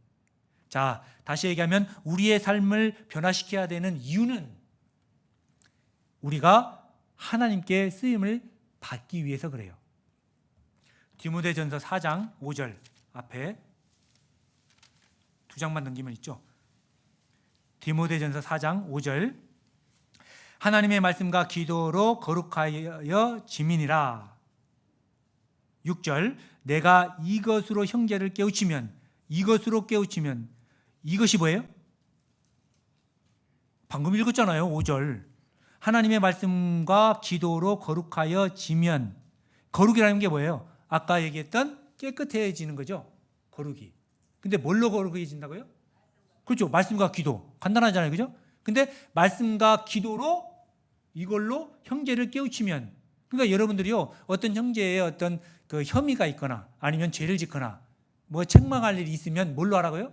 자, 다시 얘기하면 우리의 삶을 변화시켜야 되는 이유는 우리가 하나님께 쓰임을 받기 위해서 그래요. 디모데전서 4장 5절 앞에 두 장만 넘기면 있죠. 디모데전서 4장 5절 하나님의 말씀과 기도로 거룩하여 지민이라. 6절 내가 이것으로 형제를 깨우치면 이것이 뭐예요? 방금 읽었잖아요. 5절 하나님의 말씀과 기도로 거룩하여 지면. 거룩이라는 게 뭐예요? 아까 얘기했던 깨끗해지는 거죠. 거룩이. 근데 뭘로 거룩해진다고요? 그렇죠. 말씀과 기도. 간단하잖아요. 그죠? 근데 말씀과 기도로 이걸로 형제를 깨우치면, 그러니까 여러분들이요, 어떤 형제의 어떤 그 혐의가 있거나 아니면 죄를 짓거나 뭐 책망할 일이 있으면 뭘로 하라고요?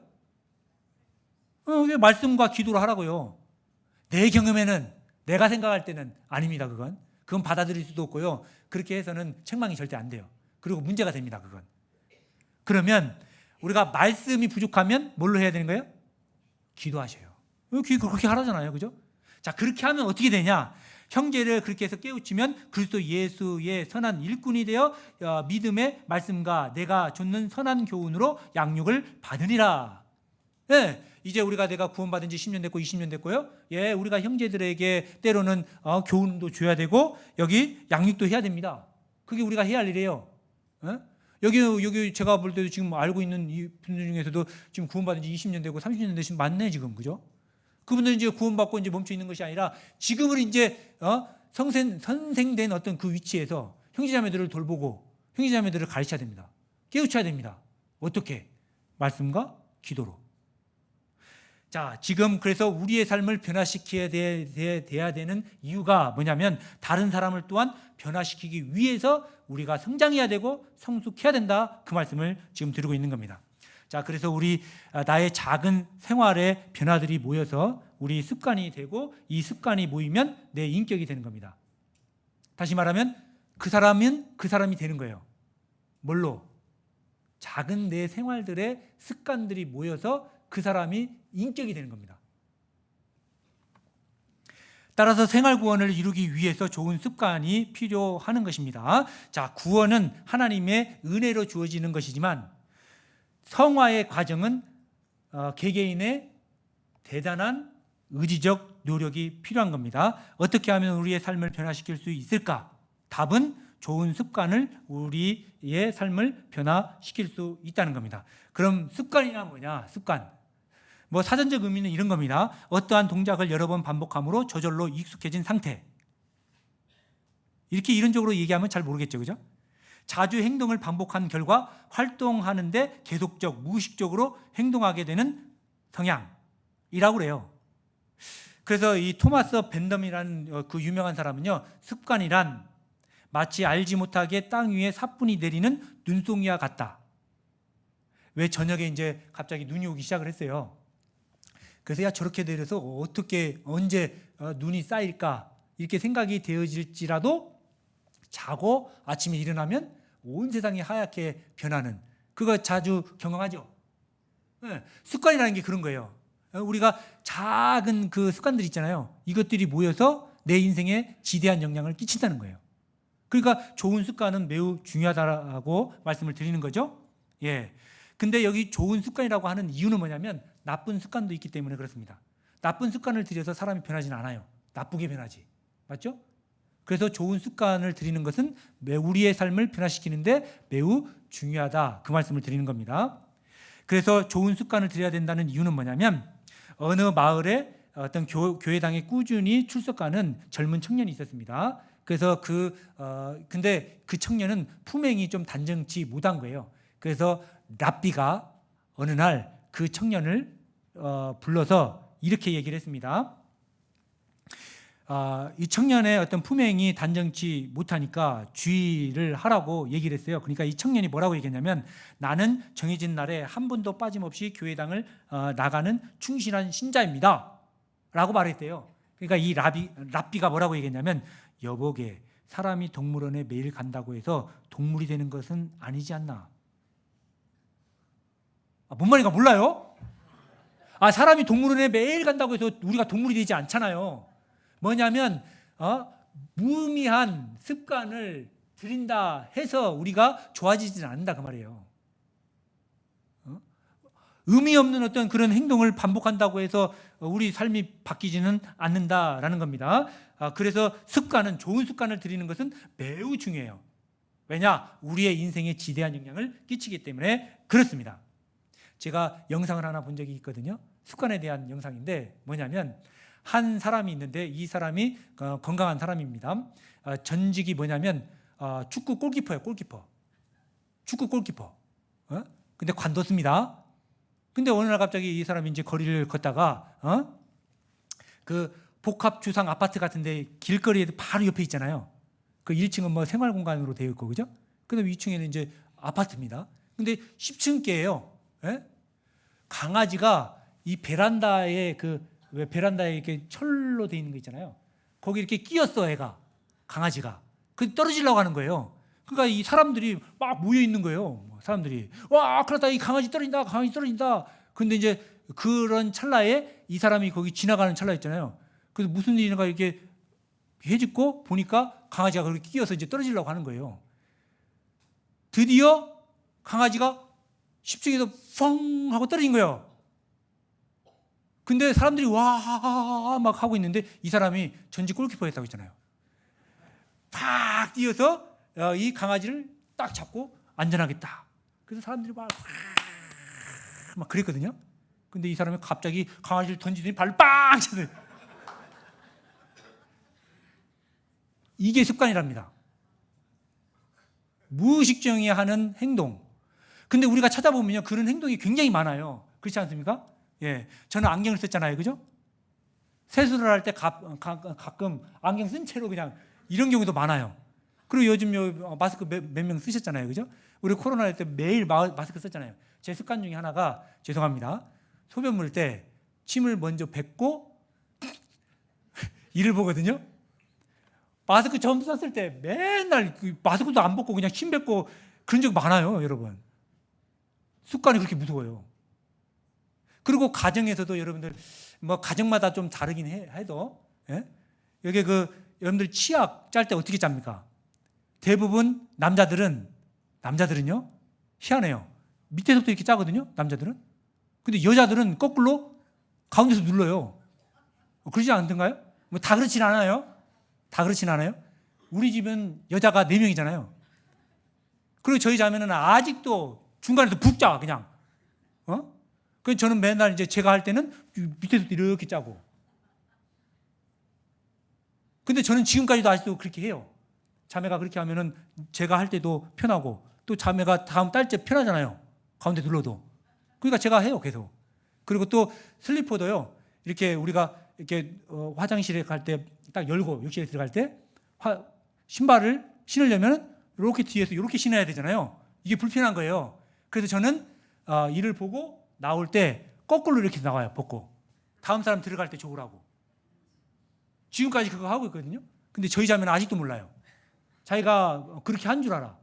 말씀과 기도로 하라고요. 내 경험에는, 내가 생각할 때는 아닙니다. 그건 받아들일 수도 없고요. 그렇게 해서는 책망이 절대 안 돼요. 그리고 문제가 됩니다. 그건. 그러면 우리가 말씀이 부족하면 뭘로 해야 되는 거예요? 기도하셔요. 그렇게 하라잖아요. 그죠? 자, 그렇게 하면 어떻게 되냐? 형제를 그렇게 해서 깨우치면 그리스도 예수의 선한 일꾼이 되어 믿음의 말씀과 내가 좇는 선한 교훈으로 양육을 받으리라. 예, 이제 내가 구원받은 지 10년 됐고 20년 됐고요. 예, 우리가 형제들에게 때로는 교훈도 줘야 되고 여기 양육도 해야 됩니다. 그게 우리가 해야 할 일이에요. 예? 여기 제가 볼 때도 지금 알고 있는 이 분들 중에서도 지금 구원받은 지 20년 되고 30년 되신 많네 지금. 그죠? 그분들은 이제 구원받고 이제 멈춰 있는 것이 아니라 지금은 이제 선생된 어떤 그 위치에서 형제자매들을 돌보고 형제자매들을 가르쳐야 됩니다. 깨우쳐야 됩니다. 어떻게? 말씀과 기도로. 자, 지금 그래서 우리의 삶을 변화시켜야 돼야 되는 이유가 뭐냐면 다른 사람을 또한 변화시키기 위해서 우리가 성장해야 되고 성숙해야 된다. 그 말씀을 지금 드리고 있는 겁니다. 자, 그래서 나의 작은 생활의 변화들이 모여서 우리 습관이 되고 이 습관이 모이면 내 인격이 되는 겁니다. 다시 말하면 그 사람이 되는 거예요. 뭘로? 작은 내 생활들의 습관들이 모여서 그 사람이 인격이 되는 겁니다. 따라서 생활 구원을 이루기 위해서 좋은 습관이 필요한 것입니다. 자, 구원은 하나님의 은혜로 주어지는 것이지만 성화의 과정은 개개인의 대단한 의지적 노력이 필요한 겁니다. 어떻게 하면 우리의 삶을 변화시킬 수 있을까? 답은 좋은 습관을 우리의 삶을 변화시킬 수 있다는 겁니다. 그럼 습관이나 뭐냐? 습관. 사전적 의미는 이런 겁니다. 어떠한 동작을 여러 번 반복함으로 저절로 익숙해진 상태. 이렇게 이론적으로 얘기하면 잘 모르겠죠. 그죠? 자주 행동을 반복한 결과 활동하는데 계속적, 무의식적으로 행동하게 되는 성향이라고 그래요. 그래서 이 토마스 벤덤이라는 그 유명한 사람은요, 습관이란 마치 알지 못하게 땅 위에 사뿐히 내리는 눈송이와 같다. 왜 저녁에 이제 갑자기 눈이 오기 시작을 했어요. 그래서 야, 저렇게 내려서 어떻게 언제 눈이 쌓일까 이렇게 생각이 되어질지라도 자고 아침에 일어나면 온 세상이 하얗게 변하는, 그거 자주 경험하죠. 네, 습관이라는 게 그런 거예요. 우리가 작은 그 습관들 있잖아요. 이것들이 모여서 내 인생에 지대한 영향을 끼친다는 거예요. 그러니까 좋은 습관은 매우 중요하다고 말씀을 드리는 거죠. 예. 근데 여기 좋은 습관이라고 하는 이유는 뭐냐면 나쁜 습관도 있기 때문에 그렇습니다. 나쁜 습관을 들여서 사람이 변하지는 않아요. 나쁘게 변하지. 맞죠? 그래서 좋은 습관을 들이는 것은 우리의 삶을 변화시키는데 매우 중요하다. 그 말씀을 드리는 겁니다. 그래서 좋은 습관을 들여야 된다는 이유는 뭐냐면 어느 마을에 어떤 교회당에 꾸준히 출석하는 젊은 청년이 있었습니다. 그래서 근데 그 청년은 품행이 좀 단정치 못한 거예요. 그래서 랍비가 어느 날 그 청년을 불러서 이렇게 얘기를 했습니다. 이 청년의 어떤 품행이 단정치 못하니까 주의를 하라고 얘기를 했어요. 그러니까 이 청년이 뭐라고 얘기했냐면 나는 정해진 날에 한 번도 빠짐없이 교회당을 나가는 충실한 신자입니다 라고 말했대요. 그러니까 이 랍비가 뭐라고 얘기했냐면 여보게 사람이 동물원에 매일 간다고 해서 동물이 되는 것은 아니지 않나. 뭔 말인가 몰라요? 사람이 동물원에 매일 간다고 해서 우리가 동물이 되지 않잖아요. 뭐냐면 무의미한 습관을 들인다 해서 우리가 좋아지지는 않는다 그 말이에요. 의미 없는 어떤 그런 행동을 반복한다고 해서 우리 삶이 바뀌지는 않는다라는 겁니다. 그래서 습관은 좋은 습관을 들이는 것은 매우 중요해요. 왜냐? 우리의 인생에 지대한 영향을 끼치기 때문에 그렇습니다. 제가 영상을 하나 본 적이 있거든요. 습관에 대한 영상인데 뭐냐면 한 사람이 있는데 이 사람이 건강한 사람입니다. 전직이 뭐냐면 축구 골키퍼예요. 골키퍼. 축구 골키퍼. 근데 관뒀습니다. 근데 어느 날 갑자기 이 사람이 이제 거리를 걷다가 그 복합 주상 아파트 같은데 길거리에 바로 옆에 있잖아요. 그 1층은 뭐 생활 공간으로 되어 있고 그죠? 그다음에 2층에는 이제 아파트입니다. 근데 10층째예요. 강아지가 이 베란다에 왜 베란다에 이렇게 철로 되어 있는 거 있잖아요. 거기 이렇게 끼었어, 애가. 강아지가. 그 떨어지려고 하는 거예요. 그러니까 이 사람들이 막 모여 있는 거예요. 사람들이. 와, 그러다 이 강아지 떨어진다, 강아지 떨어진다. 근데 이제 그런 찰나에 이 사람이 거기 지나가는 찰나 있잖아요. 그래서 무슨 일인가 이렇게 해집고 보니까 강아지가 그렇게 끼어서 이제 떨어지려고 하는 거예요. 드디어 강아지가 10층에서 펑 하고 떨어진 거예요. 근데 사람들이 와 막 하고 있는데 이 사람이 전직 골키퍼였다고 했잖아요. 팍 뛰어서 이 강아지를 딱 잡고 안전하겠다. 그래서 사람들이 막 그랬거든요. 근데 이 사람이 갑자기 강아지를 던지더니 발을 빵 쳤어요. 이게 습관이랍니다. 무의식중에 하는 행동. 근데 우리가 찾아보면요, 그런 행동이 굉장히 많아요. 그렇지 않습니까? 예, 저는 안경을 썼잖아요, 그죠? 세수를 할 때 가끔 안경 쓴 채로 그냥 이런 경우도 많아요. 그리고 요즘 마스크 몇 명 쓰셨잖아요, 그죠? 우리 코로나 할 때 매일 마스크 썼잖아요. 제 습관 중에 하나가 죄송합니다. 소변 물 때 침을 먼저 뱉고 이를 보거든요. 마스크 처음 썼을 때 맨날 마스크도 안 벗고 그냥 침 뱉고 그런 적 많아요, 여러분. 습관이 그렇게 무서워요. 그리고 가정에서도 여러분들 뭐 가정마다 좀 다르긴 해도 여기 여러분들 치약 짤 때 어떻게 짭니까? 대부분 남자들은요 희한해요. 밑에서부터 이렇게 짜거든요, 남자들은. 근데 여자들은 거꾸로 가운데서 눌러요. 그러지 않던가요? 뭐 다 그렇진 않아요. 다 그렇진 않아요. 우리 집은 여자가 4명이잖아요. 그리고 저희 자매는 아직도 중간에서 푹 짜, 그냥. 그래서 저는 맨날 이제 제가 할 때는 밑에서부터 이렇게 짜고. 근데 저는 지금까지도 아직도 그렇게 해요. 자매가 그렇게 하면은 제가 할 때도 편하고 또 자매가 다음 딸째 편하잖아요. 가운데 눌러도. 그러니까 제가 해요, 계속. 그리고 또 슬리퍼도요. 이렇게 우리가 이렇게 화장실에 갈 때 딱 열고 욕실에 들어갈 때 신발을 신으려면 이렇게 뒤에서 이렇게 신어야 되잖아요. 이게 불편한 거예요. 그래서 저는 이를 보고 나올 때 거꾸로 이렇게 나와요, 벗고. 다음 사람 들어갈 때 좋으라고. 지금까지 그거 하고 있거든요. 근데 저희 자매는 아직도 몰라요. 자기가 그렇게 한 줄 알아.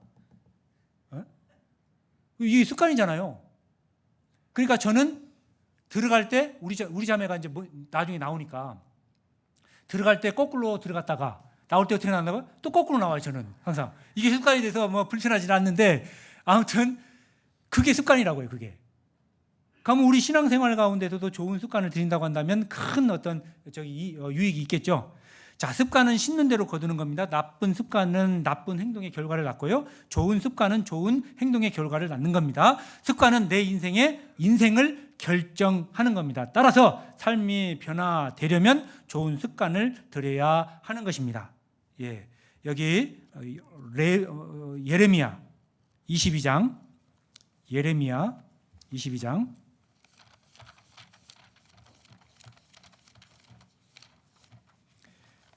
이게 습관이잖아요. 그러니까 저는 들어갈 때 우리 자매가 이제 나중에 나오니까 들어갈 때 거꾸로 들어갔다가 나올 때 어떻게 나온다고요? 또 거꾸로 나와요, 저는 항상. 이게 습관이 돼서 뭐 불편하지는 않는데 아무튼 그게 습관이라고요, 그게. 그러면 우리 신앙생활 가운데서도 좋은 습관을 들인다고 한다면 큰 어떤 유익이 있겠죠. 자, 습관은 심는 대로 거두는 겁니다. 나쁜 습관은 나쁜 행동의 결과를 낳고요. 좋은 습관은 좋은 행동의 결과를 낳는 겁니다. 습관은 내 인생을 결정하는 겁니다. 따라서 삶이 변화되려면 좋은 습관을 들여야 하는 것입니다. 예, 여기 예레미야 22장 예레미야 22장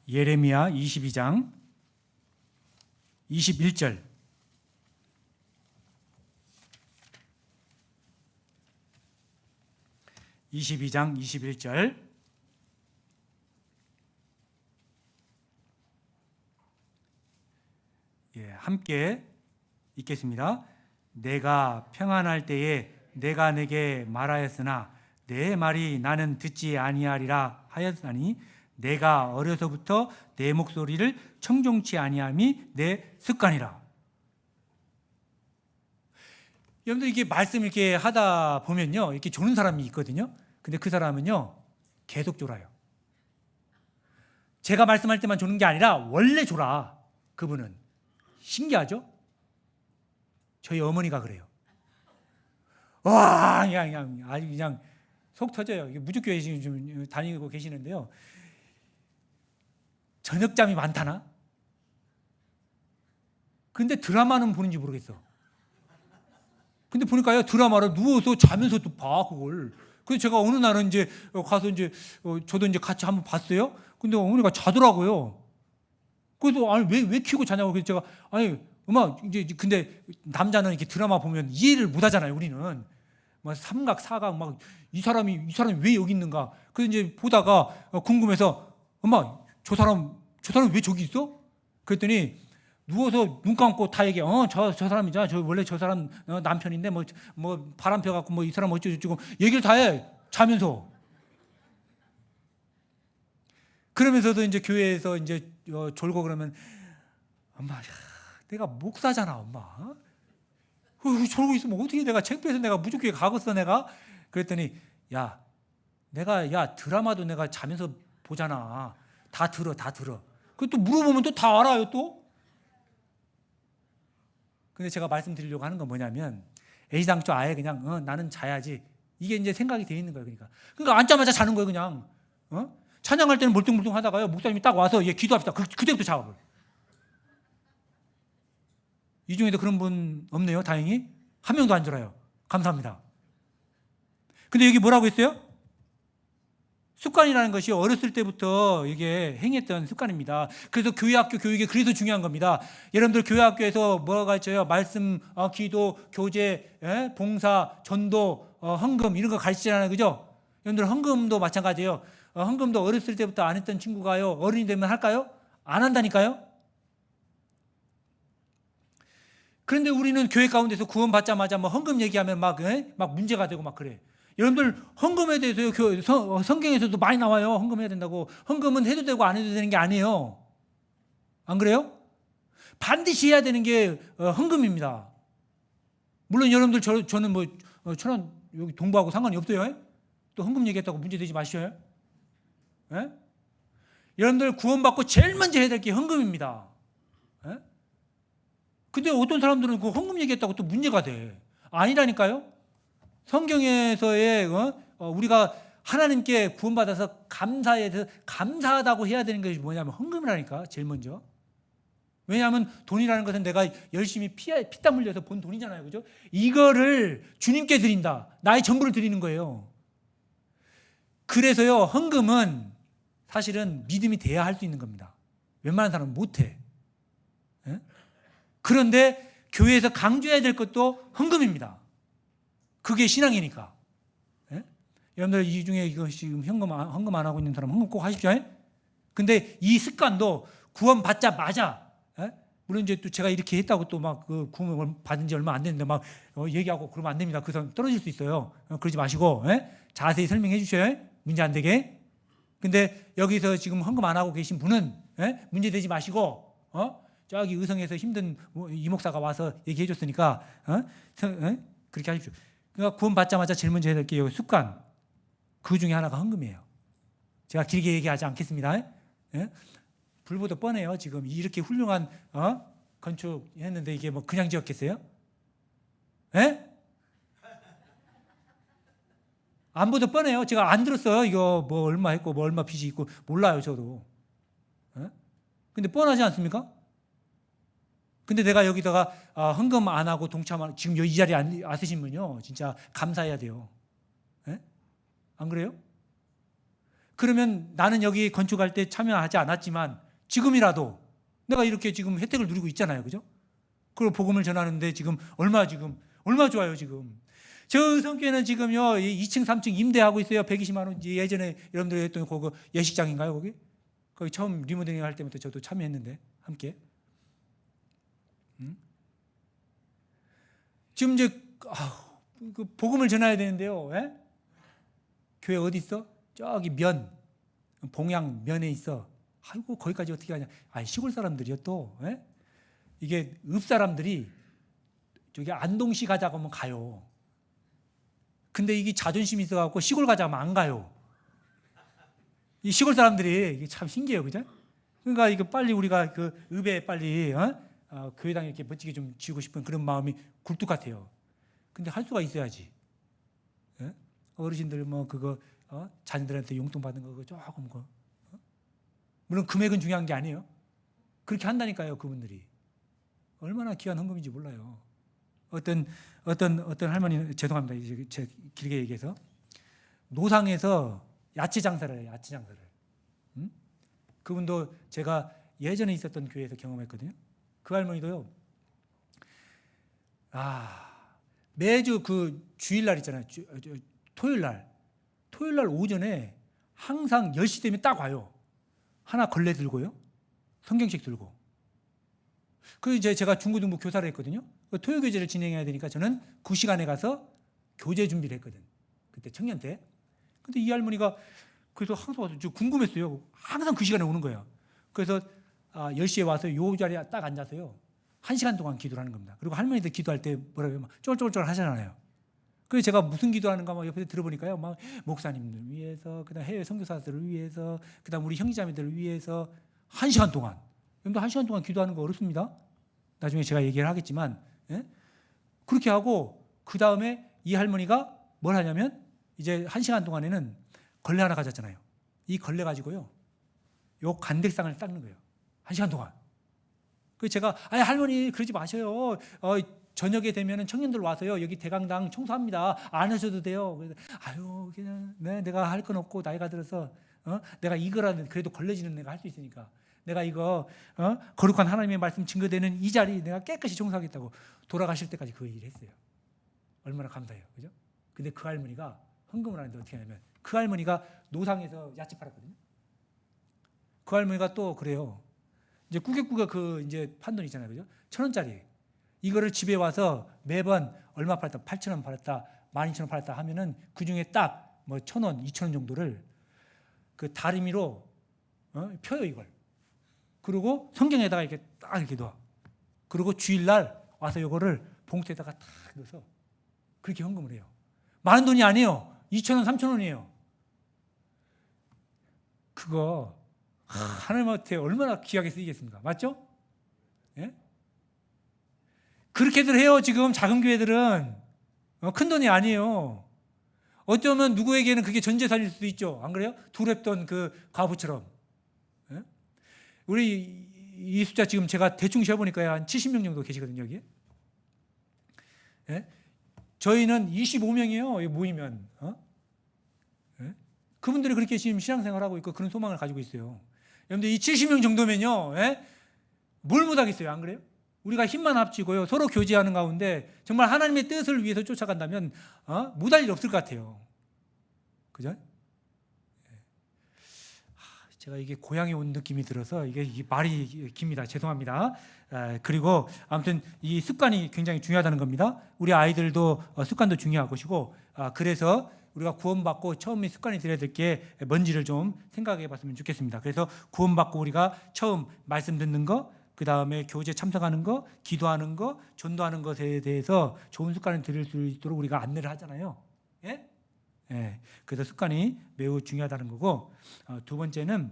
예레미야 22장 21절 (22장 21절) 예, 함께 읽겠습니다. 내가 평안할 때에 내가 내게 말하였으나 내 말이 나는 듣지 아니하리라 하였으니 내가 어려서부터 내 목소리를 청종치 아니함이 내 습관이라. 여러분들 이게 말씀 이렇게 하다 보면요, 이렇게 조는 사람이 있거든요. 근데 그 사람은요 계속 졸아요. 제가 말씀할 때만 조는 게 아니라 원래 졸아. 그분은 신기하죠? 저희 어머니가 그래요. 와, 그냥 아주 그냥 속 터져요. 무주교회 지금 좀 다니고 계시는데요. 저녁잠이 많다나? 근데 드라마는 보는지 모르겠어. 근데 보니까요, 드라마를 누워서 자면서도 봐, 그걸. 그래서 제가 어느 날은 이제 가서 이제 저도 이제 같이 한번 봤어요. 근데 어머니가 자더라고요. 그래서 아니 왜 키우고 자냐고. 그래서 제가 아니 음악 이제 근데 남자는 이렇게 드라마 보면 이해를 못 하잖아요. 우리는 막 삼각 사각 막 이 사람이 왜 여기 있는가. 그래서 이제 보다가 궁금해서 엄마 저 사람 왜 저기 있어? 그랬더니 누워서 눈 감고 다 얘기해. 저 사람이잖아. 저 원래 저 사람 남편인데 뭐 바람 펴갖고 뭐 이 사람 어쩌고 얘기를 다 해. 자면서. 그러면서도 이제 교회에서 이제 졸고 그러면 엄마, 야, 내가 목사잖아, 엄마. 졸고 있으면 어떻게 내가 창피해서 내가 무조건 가겠어, 내가. 그랬더니 내가 드라마도 내가 자면서 보잖아. 다 들어. 그 또 물어보면 또 다 알아요, 또. 근데 제가 말씀드리려고 하는 건 뭐냐면 애시당초 아예 그냥 나는 자야지. 이게 이제 생각이 돼 있는 거예요, 그러니까 앉자마자 자는 거예요, 그냥. 찬양할 때는 멀뚱멀뚱 하다가요, 목사님이 딱 와서 기도합시다. 그때부터 자고. 이 중에도 그런 분 없네요, 다행히. 한 명도 안 졸아요. 감사합니다. 근데 여기 뭐라고 했어요? 습관이라는 것이 어렸을 때부터 이게 행했던 습관입니다. 그래서 교회학교 교육이 그래서 중요한 겁니다. 여러분들 교회학교에서 뭐가 가르쳐요? 말씀, 기도, 교제, 봉사, 전도, 헌금 이런 거 가르치잖아요, 그죠? 여러분들 헌금도 마찬가지예요. 헌금도 어렸을 때부터 안 했던 친구가요, 어른이 되면 할까요? 안 한다니까요. 그런데 우리는 교회 가운데서 구원받자마자 뭐 헌금 얘기하면 막 문제가 되고 막 그래. 여러분들 헌금에 대해서 성경에서도 많이 나와요. 헌금해야 된다고. 헌금은 해도 되고 안 해도 되는 게 아니에요. 안 그래요? 반드시 해야 되는 게 헌금입니다. 물론 여러분들 저는 저는 여기 동부하고 상관이 없어요. 또 헌금 얘기했다고 문제 되지 마셔요. 여러분들 구원받고 제일 먼저 해야 될 게 헌금입니다. 근데 어떤 사람들은 그 헌금 얘기했다고 또 문제가 돼. 아니라니까요. 성경에서의 우리가 하나님께 구원받아서 감사하다고 해야 되는 것이 뭐냐면 헌금이라니까, 제일 먼저. 왜냐하면 돈이라는 것은 내가 열심히 피땀 흘려서 번 돈이잖아요, 그죠? 이거를 주님께 드린다. 나의 전부를 드리는 거예요. 그래서요, 헌금은 사실은 믿음이 돼야 할 수 있는 겁니다. 웬만한 사람은 못해. 그런데 교회에서 강조해야 될 것도 헌금입니다. 그게 신앙이니까. 여러분들 이 중에 이거 지금 헌금 안 하고 있는 사람 헌금 꼭 하십시오. 근데 이 습관도 구원받자마자, 물론 이제 또 제가 이렇게 했다고 또 막 그 구원 받은 지 얼마 안 됐는데 막 얘기하고 그러면 안 됩니다. 그 사람 떨어질 수 있어요. 그러지 마시고 자세히 설명해 주셔요. 문제 안 되게. 근데 여기서 지금 헌금 안 하고 계신 분은 문제 되지 마시고 저기 의성에서 힘든 이 목사가 와서 얘기해 줬으니까 그렇게 하십시오. 그러니까 구원받자마자 제일 먼저 해야 될 게 습관. 그 중에 하나가 헌금이에요. 제가 길게 얘기하지 않겠습니다. 예? 불보다 뻔해요. 지금 이렇게 훌륭한 건축했는데 이게 뭐 그냥 지었겠어요? 예? 안 보다 뻔해요. 제가 안 들었어요. 이거 뭐 얼마 했고 뭐 얼마 빚이 있고 몰라요. 저도. 예? 근데 뻔하지 않습니까? 근데 내가 여기다가 헌금 안 하고 동참 안, 지금 이 자리에 안 쓰신 분요 진짜 감사해야 돼요. 예? 안 그래요? 그러면 나는 여기 건축할 때 참여하지 않았지만 지금이라도 내가 이렇게 지금 혜택을 누리고 있잖아요. 그죠? 그리고 복음을 전하는데 지금 얼마 좋아요, 지금. 저 성교회는 지금요, 2층, 3층 임대하고 있어요. 120만 원. 예전에 여러분들이 했던 그 예식장인가요, 거기? 거기 처음 리모델링 할 때부터 저도 참여했는데, 함께. 지금 이제, 그 복음을 전해야 되는데요. 예? 교회 어디 있어? 저기 봉양 면에 있어. 아이고, 거기까지 어떻게 하냐. 시골 사람들이요, 또. 예? 이게 읍 사람들이 저기 안동시 가자고 하면 가요. 근데 이게 자존심이 있어갖고 시골 가자고 하면 안 가요. 이 시골 사람들이 이게 참 신기해요, 그죠? 그러니까 이거 빨리 우리가 그 읍에 빨리 교회당 이렇게 멋지게 좀 지우고 싶은 그런 마음이 굴뚝 같아요. 근데 할 수가 있어야지. 예? 어르신들 뭐 그거 자녀들한테 용돈 받는 거 그거 조금 물론 금액은 중요한 게 아니에요. 그렇게 한다니까요, 그분들이. 얼마나 귀한 헌금인지 몰라요. 어떤 할머니, 죄송합니다. 제가 길게 얘기해서 노상에서 야채 장사를 해요. 야채 장사를. 그분도 제가 예전에 있었던 교회에서 경험했거든요. 그 할머니도요. 매주 그 주일날 있잖아요. 토요일날 오전에 항상 10시 되면 딱 와요. 하나 걸레 들고요. 성경책 들고. 그 이제 제가 중고등부 교사를 했거든요. 토요 교재를 진행해야 되니까 저는 그 시간에 가서 교재 준비를 했거든. 그때 청년 때. 근데 이 할머니가 그래서 항상 와서 저 궁금했어요. 항상 그 시간에 오는 거예요. 그래서 10시에 와서 요 자리에 딱 앉아서요. 1시간 동안 기도를 하는 겁니다. 그리고 할머니들 기도할 때 뭐라고 해요? 쫄쫄쫄 하잖아요. 그래서 제가 무슨 기도하는가 막 옆에서 들어보니까요. 막 목사님들 위해서, 그다음 해외 선교사들을 위해서, 그다음 우리 형제자매들을 위해서 1시간 동안. 여러분들 1시간 동안 기도하는 거 어렵습니다. 나중에 제가 얘기를 하겠지만, 예? 그렇게 하고 그 다음에 이 할머니가 뭘 하냐면 이제 1시간 동안에는 걸레 하나 가졌잖아요. 이 걸레 가지고요, 요 간백상을 닦는 거예요. 1시간 동안. 그래서 제가 할머니 그러지 마셔요. 저녁에 되면은 청년들 와서요 여기 대강당 청소합니다. 안 하셔도 돼요. 그래서 그냥 내가 할 건 없고 나이가 들어서 내가 이거라도 그래도 걸레질은 내가 할 수 있으니까 내가 이거 거룩한 하나님의 말씀 증거되는 이 자리 내가 깨끗이 청소하겠다고 돌아가실 때까지 그 일을 했어요. 얼마나 감사해요, 그죠? 근데 그 할머니가 헌금을 하는데 어떻게 하냐면 그 할머니가 노상에서 야채 팔았거든요. 그 할머니가 또 그래요. 이제 꾸깃꾸깃 그 이제 판돈 있잖아요, 그죠? 1,000원짜리 이거를 집에 와서 매번 얼마 팔았다, 8,000원 팔았다, 12,000원 팔았다 하면은 그 중에 딱 뭐 1,000원, 2,000원 정도를 그 다리미로 펴요 이걸. 그리고 성경에다가 이렇게 딱 이렇게 넣어. 그리고 주일날 와서 이거를 봉투에다가 딱 넣어서 그렇게 헌금을 해요. 많은 돈이 아니에요. 2,000원, 3,000원이에요. 그거 하나님한테 얼마나 귀하게 쓰이겠습니까? 맞죠? 예? 그렇게들 해요. 지금 작은 교회들은 큰 돈이 아니에요. 어쩌면 누구에게는 그게 전 재산일 수도 있죠. 안 그래요? 두렵던 그 과부처럼. 예? 우리 이 숫자 지금 제가 대충 세어보니까 한 70명 정도 계시거든요, 여기에. 예? 저희는 25명이에요, 모이면. 예? 그분들이 그렇게 지금 신앙생활하고 있고 그런 소망을 가지고 있어요. 여러분들 이 70명 정도면요, 예? 뭘 못하겠어요, 안 그래요? 우리가 힘만 합치고요, 서로 교제하는 가운데 정말 하나님의 뜻을 위해서 쫓아간다면 못할 일 없을 것 같아요. 그죠? 제가 이게 고향에 온 느낌이 들어서 이게 말이 깁니다. 죄송합니다. 그리고 아무튼 이 습관이 굉장히 중요하다는 겁니다. 우리 아이들도 습관도 중요한 것이고, 그래서 우리가 구원받고 처음에 습관이 들여야 될 게 뭔지를 좀 생각해 봤으면 좋겠습니다. 그래서 구원받고 우리가 처음 말씀 듣는 거, 그 다음에 교제 참석하는 거, 기도하는 거, 전도하는 것에 대해서 좋은 습관을 들일 수 있도록 우리가 안내를 하잖아요. 예? 예. 그래서 습관이 매우 중요하다는 거고, 두 번째는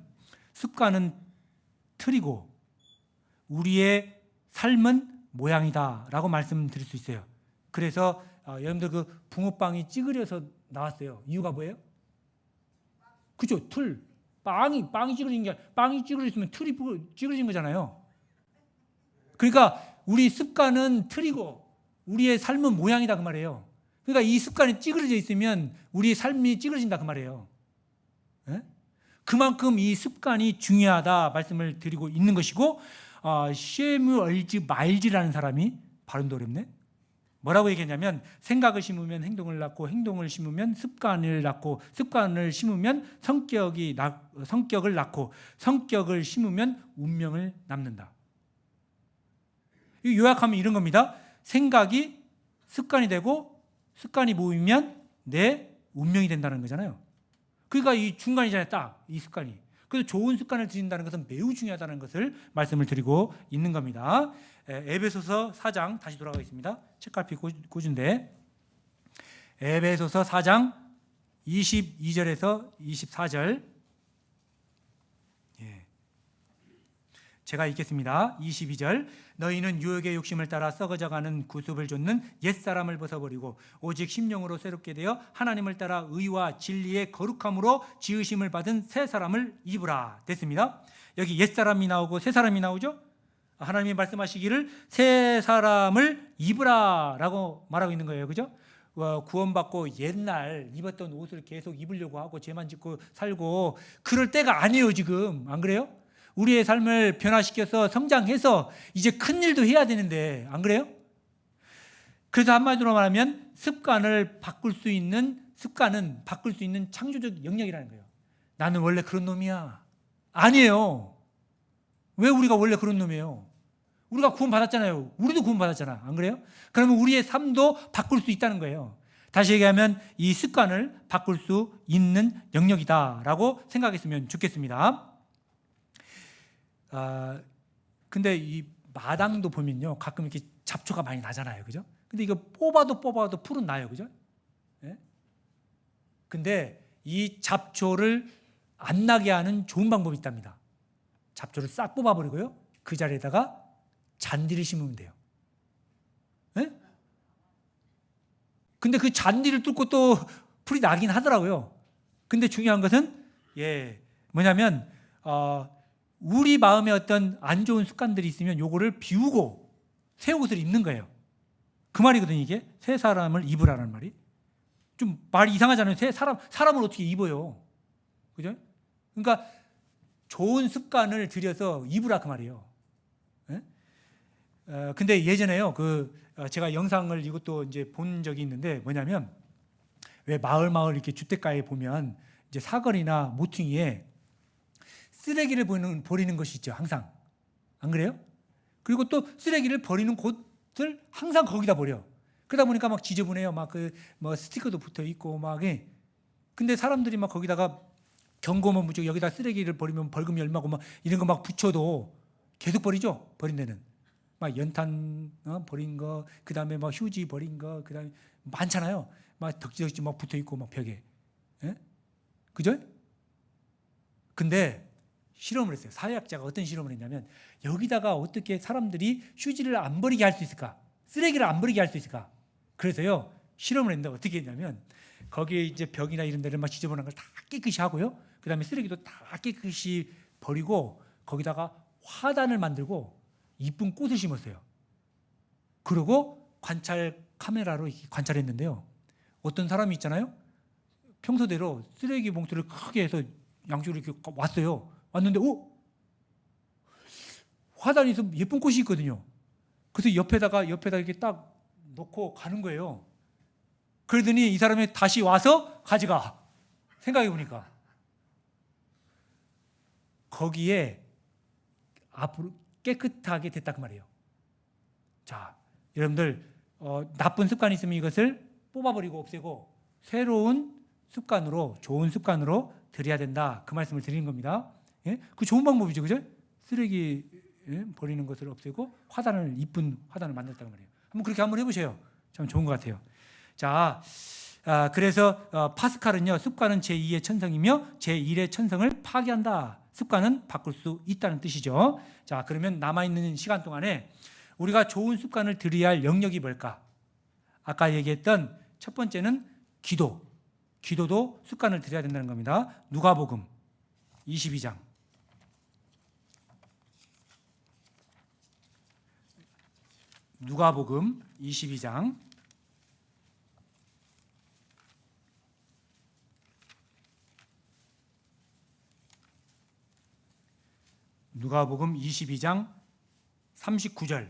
습관은 틀이고 우리의 삶은 모양이다라고 말씀드릴 수 있어요. 그래서 여러분들 그 붕어빵이 찌그려서 나왔어요. 이유가 뭐예요? 그죠? 틀. 빵이 찌그러진 게 빵이 찌그러졌으면 틀이 찌그러진 거잖아요. 그러니까 우리 습관은 틀이고 우리의 삶은 모양이다 그 말이에요. 그러니까 이 습관이 찌그러져 있으면 우리의 삶이 찌그러진다 그 말이에요. 예? 그만큼 이 습관이 중요하다 말씀을 드리고 있는 것이고, 쉐무 얼지 말지라는 사람이 발음도 어렵네. 뭐라고 얘기했냐면 생각을 심으면 행동을 낳고 행동을 심으면 습관을 낳고 습관을 심으면 성격을 낳고 성격을 심으면 운명을 낳는다. 요약하면 이런 겁니다. 생각이 습관이 되고 습관이 모이면 내 운명이 된다는 거잖아요. 그러니까 이 중간이잖아요. 딱 이 습관이. 그래서 좋은 습관을 들인다는 것은 매우 중요하다는 것을 말씀을 드리고 있는 겁니다. 에베소서 4장 다시 돌아가겠습니다. 책갈피 꽂은데 에베소서 4장 22절에서 24절 제가 읽겠습니다. 22절 너희는 유혹의 욕심을 따라 썩어져가는 구습을 좇는 옛사람을 벗어버리고 오직 심령으로 새롭게 되어 하나님을 따라 의와 진리의 거룩함으로 지으심을 받은 새 사람을 입으라 됐습니다. 여기 옛사람이 나오고 새 사람이 나오죠. 하나님이 말씀하시기를 새 사람을 입으라 라고 말하고 있는 거예요. 그죠? 구원받고 옛날 입었던 옷을 계속 입으려고 하고 죄만 짓고 살고 그럴 때가 아니에요. 지금 안 그래요? 우리의 삶을 변화시켜서 성장해서 이제 큰 일도 해야 되는데 안 그래요? 그래서 한마디로 말하면 습관은 바꿀 수 있는 창조적 영역이라는 거예요. 나는 원래 그런 놈이야. 아니에요. 왜 우리가 원래 그런 놈이에요? 우리가 구원받았잖아요. 우리도 구원받았잖아. 안 그래요? 그러면 우리의 삶도 바꿀 수 있다는 거예요. 다시 얘기하면 이 습관을 바꿀 수 있는 영역이다라고 생각했으면 좋겠습니다. 근데 이 마당도 보면요 가끔 이렇게 잡초가 많이 나잖아요, 그죠? 근데 이거 뽑아도 풀은 나요, 그죠? 예? 근데 이 잡초를 안 나게 하는 좋은 방법이 있답니다. 잡초를 싹 뽑아버리고요 그 자리에다가 잔디를 심으면 돼요. 예? 근데 그 잔디를 뚫고 또 풀이 나긴 하더라고요. 근데 중요한 것은 뭐냐면 우리 마음에 어떤 안 좋은 습관들이 있으면 요거를 비우고 새 옷을 입는 거예요. 그 말이거든요. 이게 새 사람을 입으라는 말이. 좀 말이 이상하잖아요. 사람을 어떻게 입어요? 그죠? 그러니까 좋은 습관을 들여서 입으라 그 말이에요. 예? 근데 예전에요. 제가 영상을 이것도 이제 본 적이 있는데 뭐냐면 왜 마을 이렇게 주택가에 보면 이제 사거리나 모퉁이에 쓰레기를 버리는 것이 있죠. 항상. 안 그래요? 그리고 또 쓰레기를 버리는 곳을 항상 거기다 버려. 그러다 보니까 막 지저분해요. 막 스티커도 붙어 있고 막. 근데 사람들이 막 거기다가 경고문 붙이고 여기다 쓰레기를 버리면 벌금이 얼마고 막 이런 거 막 붙여도 계속 버리죠. 버린 데는. 막 연탄 버린 거, 그다음에 막 휴지 버린 거, 그다음에 많잖아요. 막 덕지덕지 막 붙어 있고 막 벽에. 예? 그죠? 근데 실험을 했어요. 사회학자가 어떤 실험을 했냐면 여기다가 어떻게 사람들이 휴지를 안 버리게 할 수 있을까? 쓰레기를 안 버리게 할 수 있을까? 그래서요 실험을 했는데 어떻게 했냐면 거기에 이제 벽이나 이런 데를 막 지저분한 걸 다 깨끗이 하고요. 그다음에 쓰레기도 다 깨끗이 버리고 거기다가 화단을 만들고 이쁜 꽃을 심었어요. 그리고 카메라로 관찰했는데요. 어떤 사람이 있잖아요. 평소대로 쓰레기 봉투를 크게 해서 양쪽으로 이렇게 왔어요. 왔는데 화단에서 예쁜 꽃이 있거든요. 그래서 옆에다가 이렇게 딱 놓고 가는 거예요. 그러더니 이 사람이 다시 와서 가져가. 생각해 보니까 거기에 앞으로 깨끗하게 됐다 그 말이에요. 자, 여러분들 나쁜 습관이 있으면 이것을 뽑아버리고 없애고 새로운 습관으로, 좋은 습관으로 들여야 된다. 그 말씀을 드리는 겁니다. 예? 그 좋은 방법이죠, 그죠? 쓰레기 버리는 것을 없애고 이쁜 화단을 만들었다는 말이에요. 한번 그렇게 한번 해보세요. 참 좋은 것 같아요. 자, 그래서 파스칼은요, 습관은 제2의 천성이며 제1의 천성을 파괴한다. 습관은 바꿀 수 있다는 뜻이죠. 자, 그러면 남아있는 시간 동안에 우리가 좋은 습관을 들여야 할 영역이 뭘까? 아까 얘기했던 첫 번째는 기도도 습관을 들여야 된다는 겁니다. 누가복음 22장. 누가복음 22장. 누가복음 22장 39절.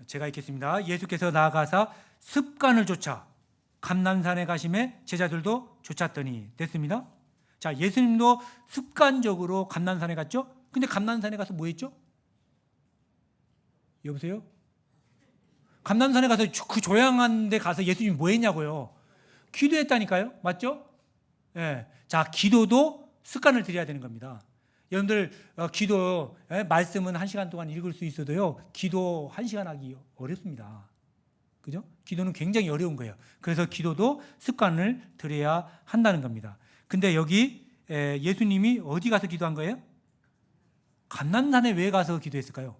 제가 읽겠습니다. 예수께서 나아가사 습관을 쫓아 감난산에 가심에 제자들도 쫓았더니 됐습니다. 자, 예수님도 습관적으로 감난산에 갔죠? 근데 감난산에 가서 뭐 했죠? 여보세요? 감난산에 가서 그 조용한 데 가서 예수님이 뭐 했냐고요? 기도했다니까요. 맞죠? 예. 자, 기도도 습관을 들여야 되는 겁니다. 여러분들 기도 말씀은 1시간 동안 읽을 수 있어도요, 기도 1시간 하기 어렵습니다. 그죠? 기도는 굉장히 어려운 거예요. 그래서 기도도 습관을 들여야 한다는 겁니다. 근데 여기 예수님이 어디 가서 기도한 거예요? 감난산에 왜 가서 기도했을까요?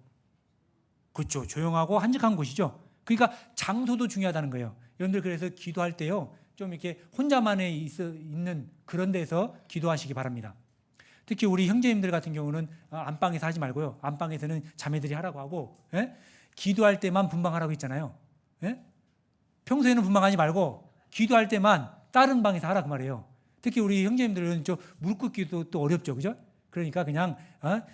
그렇죠. 조용하고 한적한 곳이죠. 그러니까 장소도 중요하다는 거예요. 여러분들 그래서 기도할 때요, 좀 이렇게 혼자만에 있는 그런 데서 기도하시기 바랍니다. 특히 우리 형제님들 같은 경우는 안방에서 하지 말고요. 안방에서는 자매들이 하라고 하고, 기도할 때만 분방하라고 했잖아요. 평소에는 분방하지 말고 기도할 때만 다른 방에서 하라 그 말이에요. 특히 우리 형제님들은 좀 무릎 꿇기도 또 어렵죠, 그죠? 그러니까 그냥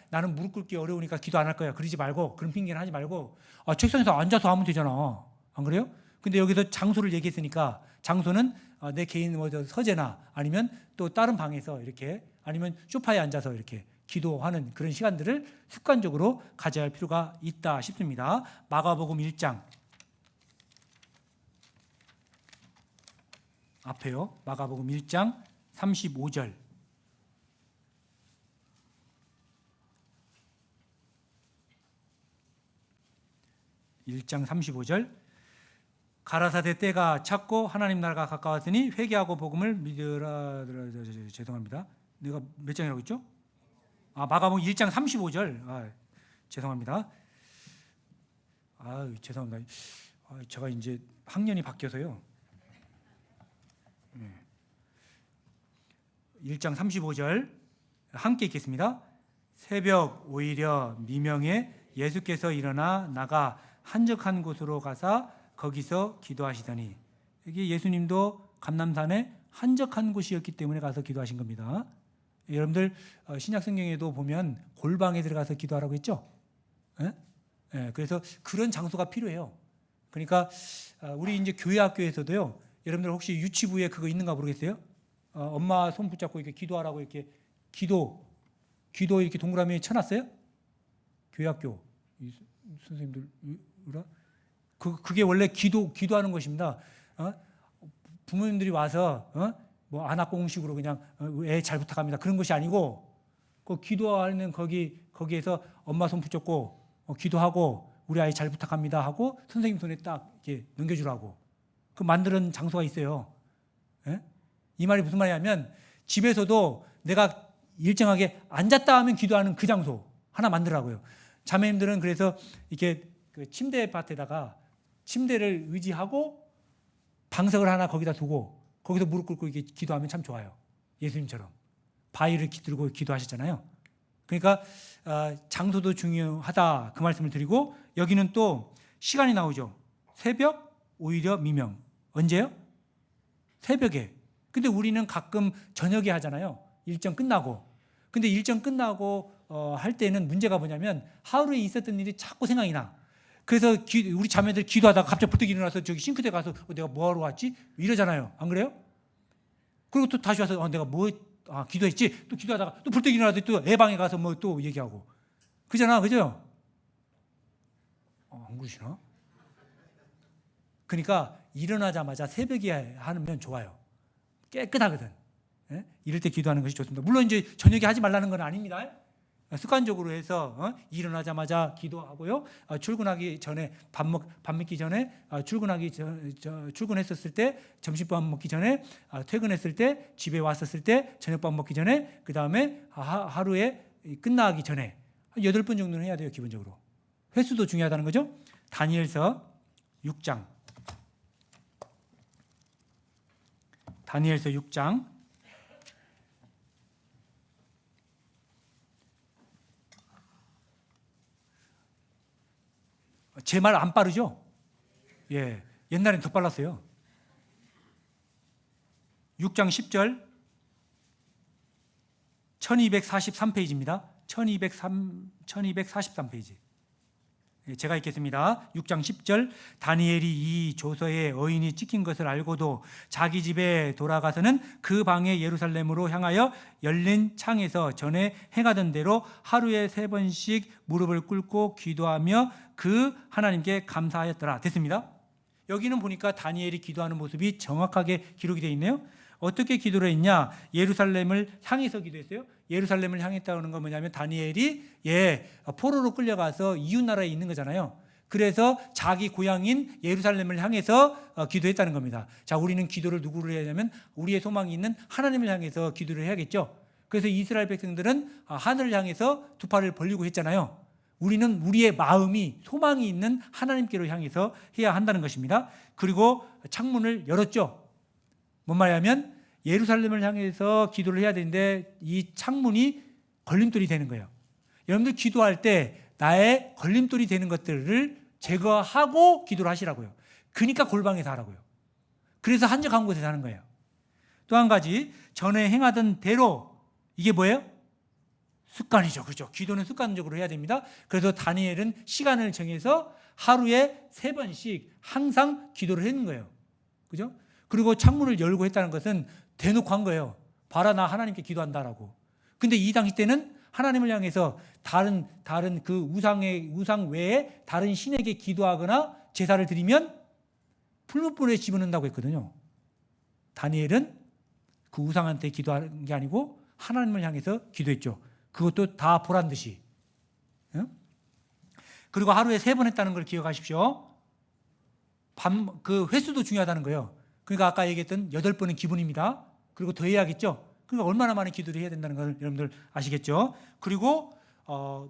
나는 무릎 꿇기 어려우니까 기도 안 할 거야. 그러지 말고, 그런 핑계는 하지 말고 책상에서 앉아서 하면 되잖아. 안 그래요? 근데 여기서 장소를 얘기했으니까 장소는 내 개인 서재나 아니면 또 다른 방에서 이렇게, 아니면 소파에 앉아서 이렇게 기도하는 그런 시간들을 습관적으로 가져야 할 필요가 있다 싶습니다. 마가복음 1장 앞에요. 마가복음 1장 35절. (1장 35절) 가라사대 때가 찼고 하나님 나라가 가까웠으니 회개하고 복음을 믿으라. 죄송합니다. 내가 몇 장이라고 했죠? 마가복음 1장 35절. 죄송합니다. 죄송합니다. 제가 이제 학년이 바뀌어서요. 1장 35절 함께 읽겠습니다. 새벽 오히려 미명에 예수께서 일어나 나가 한적한 곳으로 가사 거기서 기도하시더니, 여기 예수님도 감람산에 한적한 곳이었기 때문에 가서 기도하신 겁니다. 여러분들 신약 성경에도 보면 골방에 들어가서 기도하라고 했죠. 그래서 그런 장소가 필요해요. 그러니까 우리 이제 교회 학교에서도요, 여러분들 혹시 유치부에 그거 있는가 모르겠어요? 엄마 손 붙잡고 이렇게 기도하라고 이렇게 기도 이렇게 동그라미에 쳐놨어요? 교회 학교 선생님들 그게 원래 기도하는 것입니다. 부모님들이 와서 뭐 안학공식으로 그냥 애 잘 부탁합니다, 그런 것이 아니고, 그 기도하는 거기에서 엄마 손 붙잡고 기도하고 우리 아이 잘 부탁합니다 하고 선생님 손에 딱 이렇게 넘겨주라고 그 만드는 장소가 있어요. 이 말이 무슨 말이냐면, 집에서도 내가 일정하게 앉았다 하면 기도하는 그 장소 하나 만들라고요. 자매님들은 그래서 이렇게 그 침대 밭에다가 침대를 의지하고 방석을 하나 거기다 두고 거기서 무릎 꿇고 이렇게 기도하면 참 좋아요. 예수님처럼 바위를 들고 기도하셨잖아요. 그러니까 장소도 중요하다, 그 말씀을 드리고, 여기는 또 시간이 나오죠. 새벽 오히려 미명. 언제요? 새벽에. 근데 우리는 가끔 저녁에 하잖아요. 일정 끝나고. 근데 일정 끝나고 할 때는 문제가 뭐냐면 하루에 있었던 일이 자꾸 생각이 나. 그래서 우리 자매들 기도하다가 갑자기 불떡 일어나서 저기 싱크대 가서 내가 뭐하러 왔지? 이러잖아요. 안 그래요? 그리고 또 다시 와서 내가 기도했지? 또 기도하다가 또 불떡 일어나서 또 애 방에 가서 뭐 또 얘기하고. 그잖아. 그죠? 안 그러시나? 그러니까 일어나자마자 새벽에 하면 좋아요. 깨끗하거든. 예? 이럴 때 기도하는 것이 좋습니다. 물론 이제 저녁에 하지 말라는 건 아닙니다. 습관적으로 해서 일어나자마자 기도하고요. 출근하기 전에 밥 먹기 전에 출근하기 출근했었을 때 점심밥 먹기 전에 퇴근했을 때 집에 왔었을 때 저녁밥 먹기 전에 그 다음에 하루에 끝나기 전에 8번 정도는 해야 돼요. 기본적으로 횟수도 중요하다는 거죠. 다니엘서 6장 다니엘서 6장 제 말 안 빠르죠? 예, 옛날엔 더 빨랐어요. 6장 10절 1243페이지입니다. 1243페이지. 제가 읽겠습니다. 6장 10절 다니엘이 이 조서에 어인이 찍힌 것을 알고도 자기 집에 돌아가서는 그 방에 예루살렘으로 향하여 열린 창에서 전에 행하던 대로 하루에 3번씩 무릎을 꿇고 기도하며 그 하나님께 감사하였더라. 됐습니다. 여기는 보니까 다니엘이 기도하는 모습이 정확하게 기록이 되어 있네요. 어떻게 기도를 했냐? 예루살렘을 향해서 기도했어요. 예루살렘을 향했다는 건 뭐냐면 다니엘이 포로로 끌려가서 이웃 나라에 있는 거잖아요. 그래서 자기 고향인 예루살렘을 향해서 기도했다는 겁니다. 자, 우리는 기도를 누구를 해야 하냐면 우리의 소망이 있는 하나님을 향해서 기도를 해야겠죠. 그래서 이스라엘 백성들은 하늘을 향해서 두 팔을 벌리고 했잖아요. 우리는 우리의 마음이 소망이 있는 하나님께로 향해서 해야 한다는 것입니다. 그리고 창문을 열었죠. 뭔 말이냐면 예루살렘을 향해서 기도를 해야 되는데 이 창문이 걸림돌이 되는 거예요. 여러분들 기도할 때 나의 걸림돌이 되는 것들을 제거하고 기도를 하시라고요. 그러니까 골방에서 하라고요. 그래서 한적한 곳에서 하는 거예요. 또 한 가지 전에 행하던 대로 이게 뭐예요? 습관이죠. 그렇죠. 기도는 습관적으로 해야 됩니다. 그래서 다니엘은 시간을 정해서 하루에 3번씩 항상 기도를 했는 거예요. 그죠? 그리고 창문을 열고 했다는 것은 대놓고 한 거예요. 봐라, 나 하나님께 기도한다라고. 근데 이 당시 때는 하나님을 향해서 다른 그 우상 외에 다른 신에게 기도하거나 제사를 드리면 풀무불에 집어넣는다고 했거든요. 다니엘은 그 우상한테 기도한 게 아니고 하나님을 향해서 기도했죠. 그것도 다 보란 듯이. 그리고 하루에 3번 했다는 걸 기억하십시오. 그 횟수도 중요하다는 거예요. 그러니까 아까 얘기했던 8번은 기본입니다. 그리고 더 해야겠죠. 그러니까 얼마나 많은 기도를 해야 된다는 걸 여러분들 아시겠죠. 그리고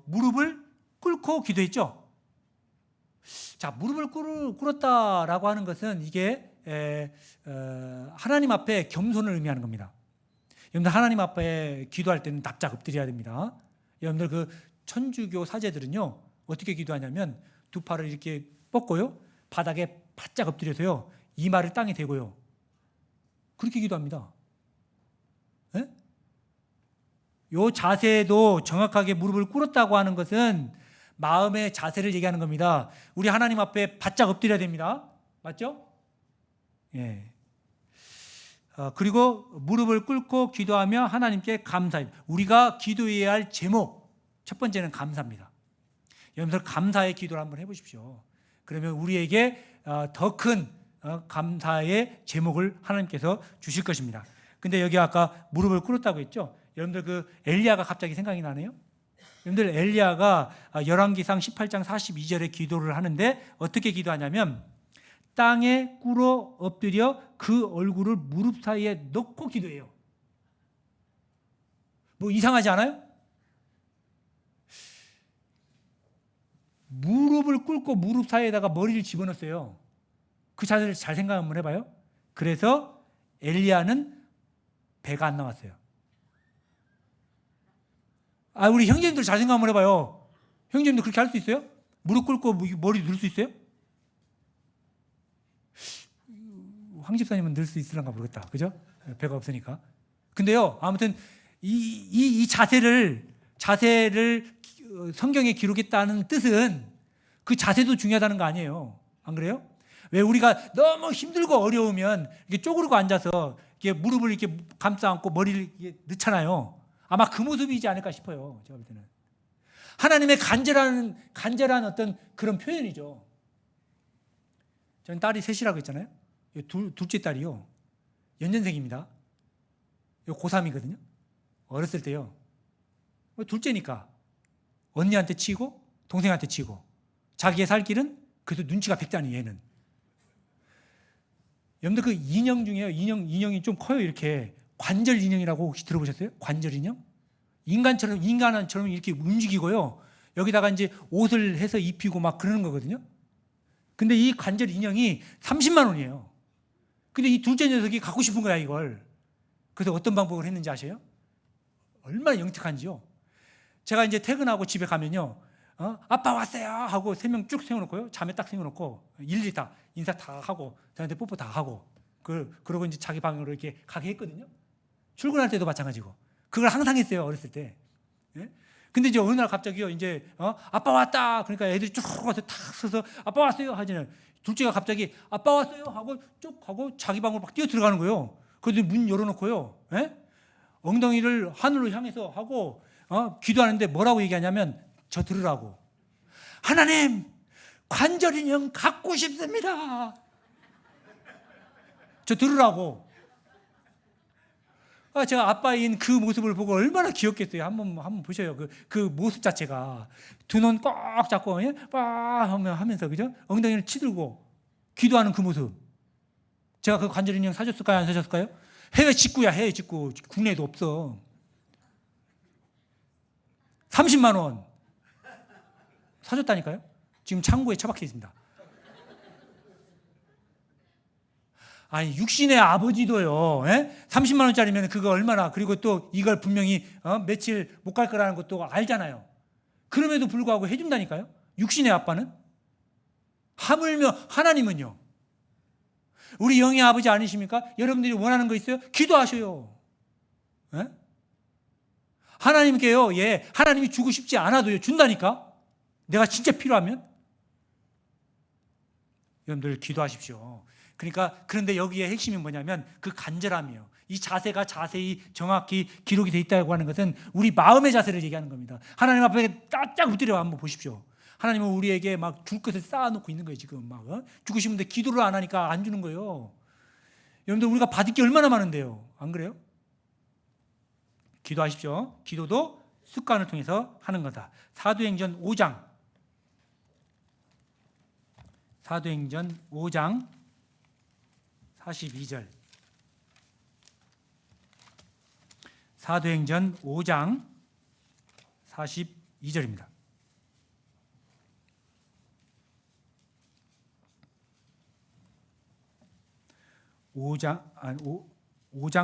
무릎을 꿇고 기도했죠. 자, 무릎을 꿇었다라고 하는 것은 이게 하나님 앞에 겸손을 의미하는 겁니다. 여러분들 하나님 앞에 기도할 때는 납작 엎드려야 됩니다. 여러분들 그 천주교 사제들은요 어떻게 기도하냐면 두 팔을 이렇게 뻗고요 바닥에 바짝 엎드려서요 이마를 땅에 대고요 그렇게 기도합니다. 네? 요 자세도 정확하게 무릎을 꿇었다고 하는 것은 마음의 자세를 얘기하는 겁니다. 우리 하나님 앞에 바짝 엎드려야 됩니다. 맞죠? 예. 그리고 무릎을 꿇고 기도하며 하나님께 감사해. 우리가 기도해야 할 제목 첫 번째는 감사입니다. 여러분들 감사의 기도를 한번 해보십시오. 그러면 우리에게 더 큰 감사의 제목을 하나님께서 주실 것입니다. 근데 여기 아까 무릎을 꿇었다고 했죠. 여러분들 그 엘리야가 갑자기 생각이 나네요. 여러분들 엘리야가 열왕기상 18장 42절에 기도를 하는데 어떻게 기도하냐면 땅에 꿇어 엎드려 그 얼굴을 무릎 사이에 넣고 기도해요. 뭐 이상하지 않아요? 무릎을 꿇고 무릎 사이에다가 머리를 집어넣었어요. 그 자세를 잘 생각 한번 해봐요. 그래서 엘리야는 배가 안 나왔어요. 우리 형제님들 잘 생각 한번 해봐요. 형제님들 그렇게 할 수 있어요? 무릎 꿇고 머리 누를 수 있어요? 황 집사님은 늘 수 있으란가 모르겠다. 그죠? 배가 없으니까. 근데요, 아무튼 이 자세를 성경에 기록했다는 뜻은 그 자세도 중요하다는 거 아니에요. 안 그래요? 왜 우리가 너무 힘들고 어려우면 이렇게 쪼그리고 앉아서 이렇게 무릎을 이렇게 감싸 안고 머리를 이렇게 넣잖아요. 아마 그 모습이지 않을까 싶어요. 제가 볼 때는. 하나님의 간절한 어떤 그런 표현이죠. 저는 딸이 셋이라고 했잖아요. 둘째 딸이요. 연년생입니다. 고3이거든요. 어렸을 때요. 둘째니까 언니한테 치고 동생한테 치고 자기의 살 길은 그래도 눈치가 백단이 얘는. 여러분들 그 인형 중에요. 인형이 좀 커요. 이렇게 관절 인형이라고 혹시 들어보셨어요? 관절 인형? 인간처럼 이렇게 움직이고요. 여기다가 이제 옷을 해서 입히고 막 그러는 거거든요. 근데 이 관절 인형이 30만 원이에요. 근데 이 둘째 녀석이 갖고 싶은 거야, 이걸. 그래서 어떤 방법을 했는지 아세요? 얼마나 영특한지요. 제가 이제 퇴근하고 집에 가면요. 아빠 왔어요 하고 3명 쭉 세워놓고요. 자매 딱 세워놓고 일일이 다 인사 다 하고 저한테 뽀뽀 다 하고 그러고 이제 자기 방으로 이렇게 가게 했거든요. 출근할 때도 마찬가지고. 그걸 항상 했어요, 어렸을 때. 예? 근데 이제 어느 날 갑자기요, 이제 아빠 왔다. 그러니까 애들이 쭉 와서 탁 서서 아빠 왔어요 하잖아요. 둘째가 갑자기 아빠 왔어요 하고 쭉 하고 자기 방으로 막 뛰어 들어가는 거예요. 그래서 문 열어놓고요. 예? 엉덩이를 하늘로 향해서 하고 기도하는데 뭐라고 얘기하냐면 저 들으라고. 하나님, 관절 인형 갖고 싶습니다. 저 들으라고. 제가 아빠인 그 모습을 보고 얼마나 귀엽겠어요. 한번 보셔요. 그 모습 자체가 두 눈 꽉 잡고 빡 하면서 그죠? 엉덩이를 치들고 기도하는 그 모습. 제가 그 관절 인형 사줬을까요? 안 사줬을까요? 해외 직구야, 해외 직구. 국내에도 없어. 30만 원 사줬다니까요. 지금 창고에 처박혀 있습니다. 아니, 육신의 아버지도요, 30만 원짜리면 그거 얼마나, 그리고 또 이걸 분명히 며칠 못 갈 거라는 것도 알잖아요. 그럼에도 불구하고 해준다니까요. 육신의 아빠는. 하물며 하나님은요. 우리 영의 아버지 아니십니까? 여러분들이 원하는 거 있어요? 기도하셔요. 하나님께요, 하나님이 주고 싶지 않아도요, 준다니까. 내가 진짜 필요하면. 여러분들 기도하십시오. 그러니까 그런데 여기에 핵심이 뭐냐면 그 간절함이에요. 이 자세가 자세히 정확히 기록이 돼 있다고 하는 것은 우리 마음의 자세를 얘기하는 겁니다. 하나님 앞에 딱 엎드려 한번 보십시오. 하나님은 우리에게 막 줄 것을 쌓아놓고 있는 거예요. 지금 막 주고 싶은데 기도를 안 하니까 안 주는 거예요. 여러분들 우리가 받을 게 얼마나 많은데요. 안 그래요? 기도하십시오. 기도도 습관을 통해서 하는 거다. 사도행전 5장 42절. 사도행전 5장 42절입니다. 오 장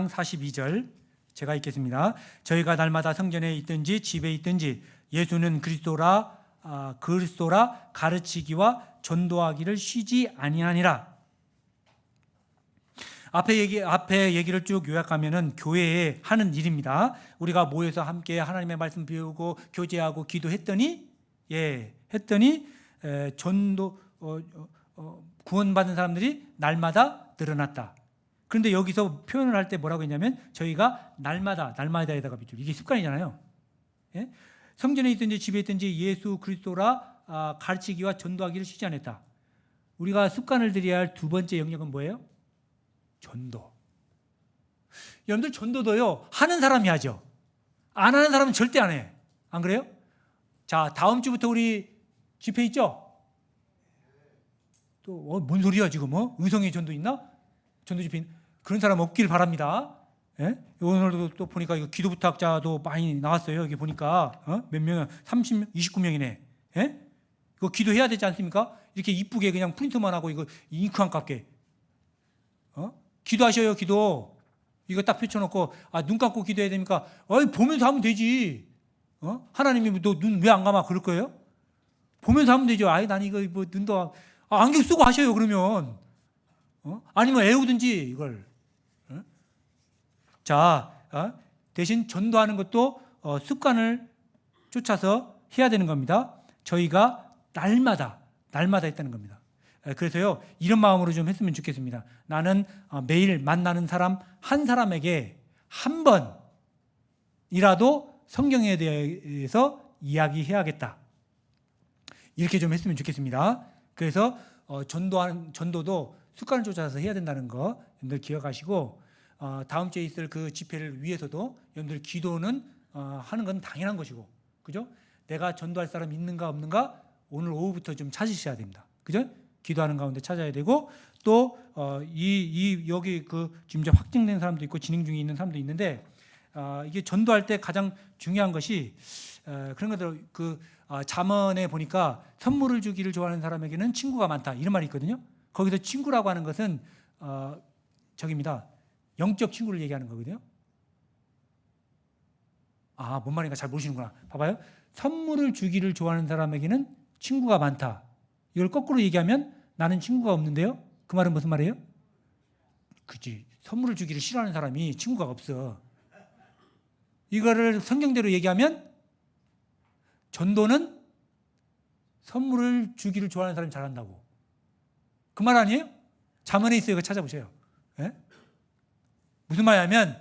42절 제가 읽겠습니다. 저희가 날마다 성전에 있든지 집에 있든지 예수는 그리스도라 가르치기와 전도하기를 쉬지 아니하니라. 앞에 얘기를 쭉 요약하면은 교회에 하는 일입니다. 우리가 모여서 함께 하나님의 말씀 배우고 교제하고 기도했더니 전도 구원받은 사람들이 날마다 늘어났다. 그런데 여기서 표현을 할 때 뭐라고 했냐면 저희가 날마다에다가 비추. 이게 습관이잖아요. 예? 성전에 있든지 집에 있든지 예수 그리스도라 가르치기와 전도하기를 쉬지 않았다. 우리가 습관을 들여야 할 두 번째 영역은 뭐예요? 전도. 여러분들 전도도요, 하는 사람이 하죠. 안 하는 사람은 절대 안 해. 안 그래요? 자, 다음 주부터 우리 집회 있죠? 또 뭔 소리야 지금? 의성의 전도 있나? 전도 집회 그런 사람 없길 바랍니다. 예? 오늘도 또 보니까 이거 기도 부탁자도 많이 나왔어요. 여기 보니까 몇 명, 29명이네. 예? 이거 기도해야 되지 않습니까? 이렇게 이쁘게 그냥 프린트만 하고 이거 잉크 안 깎게. 기도하셔요, 기도. 이거 딱 펼쳐놓고 눈 감고 기도해야 됩니까? 보면서 하면 되지. 하나님이 너 눈 왜 안 감아? 그럴 거예요? 보면서 하면 되죠. 난 이거 뭐 눈도 안경 쓰고 하셔요. 그러면 아니면 애우든지 이걸. 자, 대신 전도하는 것도 습관을 쫓아서 해야 되는 겁니다. 저희가 날마다 했다는 겁니다. 그래서요, 이런 마음으로 좀 했으면 좋겠습니다. 나는 매일 만나는 사람 한 사람에게 한 번이라도 성경에 대해서 이야기해야겠다. 이렇게 좀 했으면 좋겠습니다. 그래서 전도도 습관을 쫓아서 해야 된다는 거 여러분들 기억하시고, 다음 주에 있을 그 집회를 위해서도 여러분들 기도는 하는 건 당연한 것이고, 그죠? 내가 전도할 사람 있는가 없는가 오늘 오후부터 좀 찾으셔야 됩니다. 그죠? 기도하는 가운데 찾아야 되고, 또 여기 그 지금 이제 확정된 사람도 있고 진행 중에 있는 사람도 있는데, 이게 전도할 때 가장 중요한 것이 그런 것들, 잠언에 보니까 선물을 주기를 좋아하는 사람에게는 친구가 많다 이런 말이 있거든요. 거기서 친구라고 하는 것은 저기입니다. 영적 친구를 얘기하는 거거든요. 뭔 말인가 잘 모르시는구나. 봐봐요. 선물을 주기를 좋아하는 사람에게는 친구가 많다. 이걸 거꾸로 얘기하면 나는 친구가 없는데요. 그 말은 무슨 말이에요? 그치. 선물을 주기를 싫어하는 사람이 친구가 없어. 이거를 성경대로 얘기하면 전도는 선물을 주기를 좋아하는 사람이 잘한다고. 그 말 아니에요? 잠언에 있어요. 이거 찾아보세요. 예? 무슨 말이냐면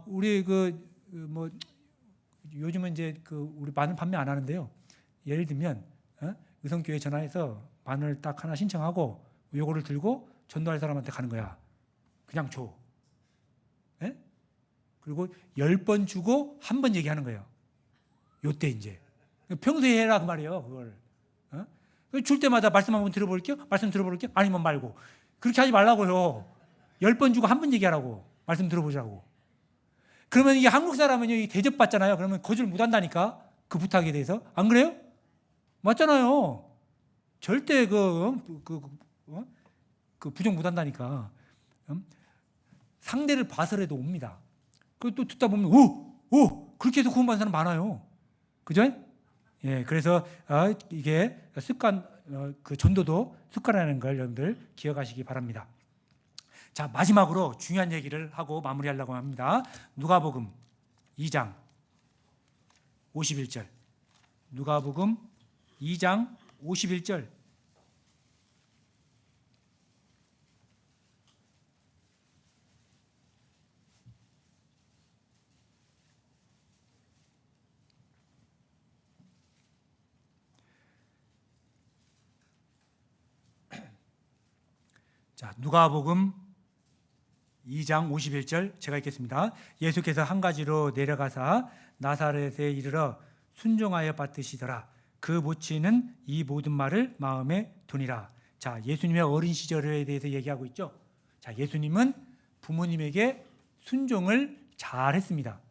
우리 요즘은 이제 우리 마늘 판매 안 하는데요. 예를 들면 의성교회 전화해서 마늘 딱 하나 신청하고 요거를 들고 전도할 사람한테 가는 거야. 그냥 줘. 예? 그리고 10번 주고 한 번 얘기하는 거예요. 요때 이제 평소에 해라 그 말이에요. 그걸 줄 때마다 말씀 한번 들어볼게요. 말씀 들어볼게요. 아니면 말고. 그렇게 하지 말라고요. 10번 주고 한 번 얘기하라고. 말씀 들어보자고. 그러면 이게 한국 사람은 대접받잖아요. 그러면 거절 못 한다니까. 그 부탁에 대해서. 안 그래요? 맞잖아요. 절대 부정 못 한다니까. 상대를 봐서라도 옵니다. 또 듣다 보면 그렇게 해서 구원받는 사람 많아요. 그죠? 예, 그래서 이게 습관, 그 전도도 습관이라는 걸 여러분들 기억하시기 바랍니다. 자, 마지막으로 중요한 얘기를 하고 마무리하려고 합니다. 누가복음 2장 51절. 누가복음 2장 51절. 자, 누가복음 2장 51절 제가 읽겠습니다. 예수께서 한 가지로 내려가사 나사렛에 이르러 순종하여 받으시더라. 그 모치는 이 모든 말을 마음에 두니라. 자, 예수님의 어린 시절에 대해서 얘기하고 있죠. 자, 예수님은 부모님에게 순종을 잘 했습니다.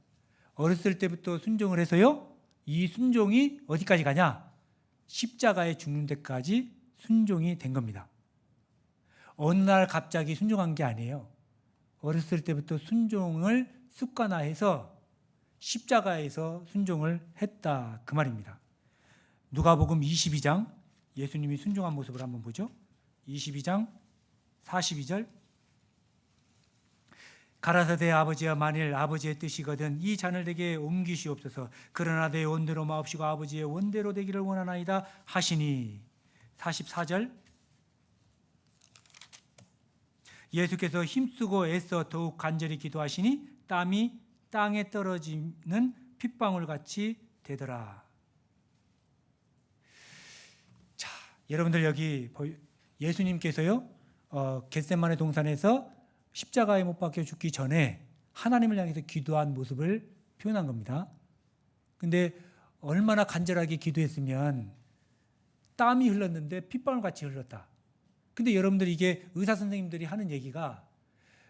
어렸을 때부터 순종을 해서요. 이 순종이 어디까지 가냐? 십자가에 죽는 데까지 순종이 된 겁니다. 어느 날 갑자기 순종한 게 아니에요. 어렸을 때부터 순종을 습관화해서 십자가에서 순종을 했다 그 말입니다. 누가복음 22장 예수님이 순종한 모습을 한번 보죠. 22장 42절. 가라사대 아버지여 만일 아버지의 뜻이거든 이 잔을 내게 옮기시옵소서. 그러나 내 원대로 마옵시고 아버지의 원대로 되기를 원하나이다 하시니. 44절. 예수께서 힘쓰고 애써 더욱 간절히 기도하시니 땀이 땅에 떨어지는 핏방울 같이 되더라. 자, 여러분들 여기 예수님께서요 겟세마네 동산에서 십자가에 못 박혀 죽기 전에 하나님을 향해서 기도한 모습을 표현한 겁니다. 근데 얼마나 간절하게 기도했으면 땀이 흘렀는데 핏방울 같이 흘렀다. 근데 여러분들 이게 의사 선생님들이 하는 얘기가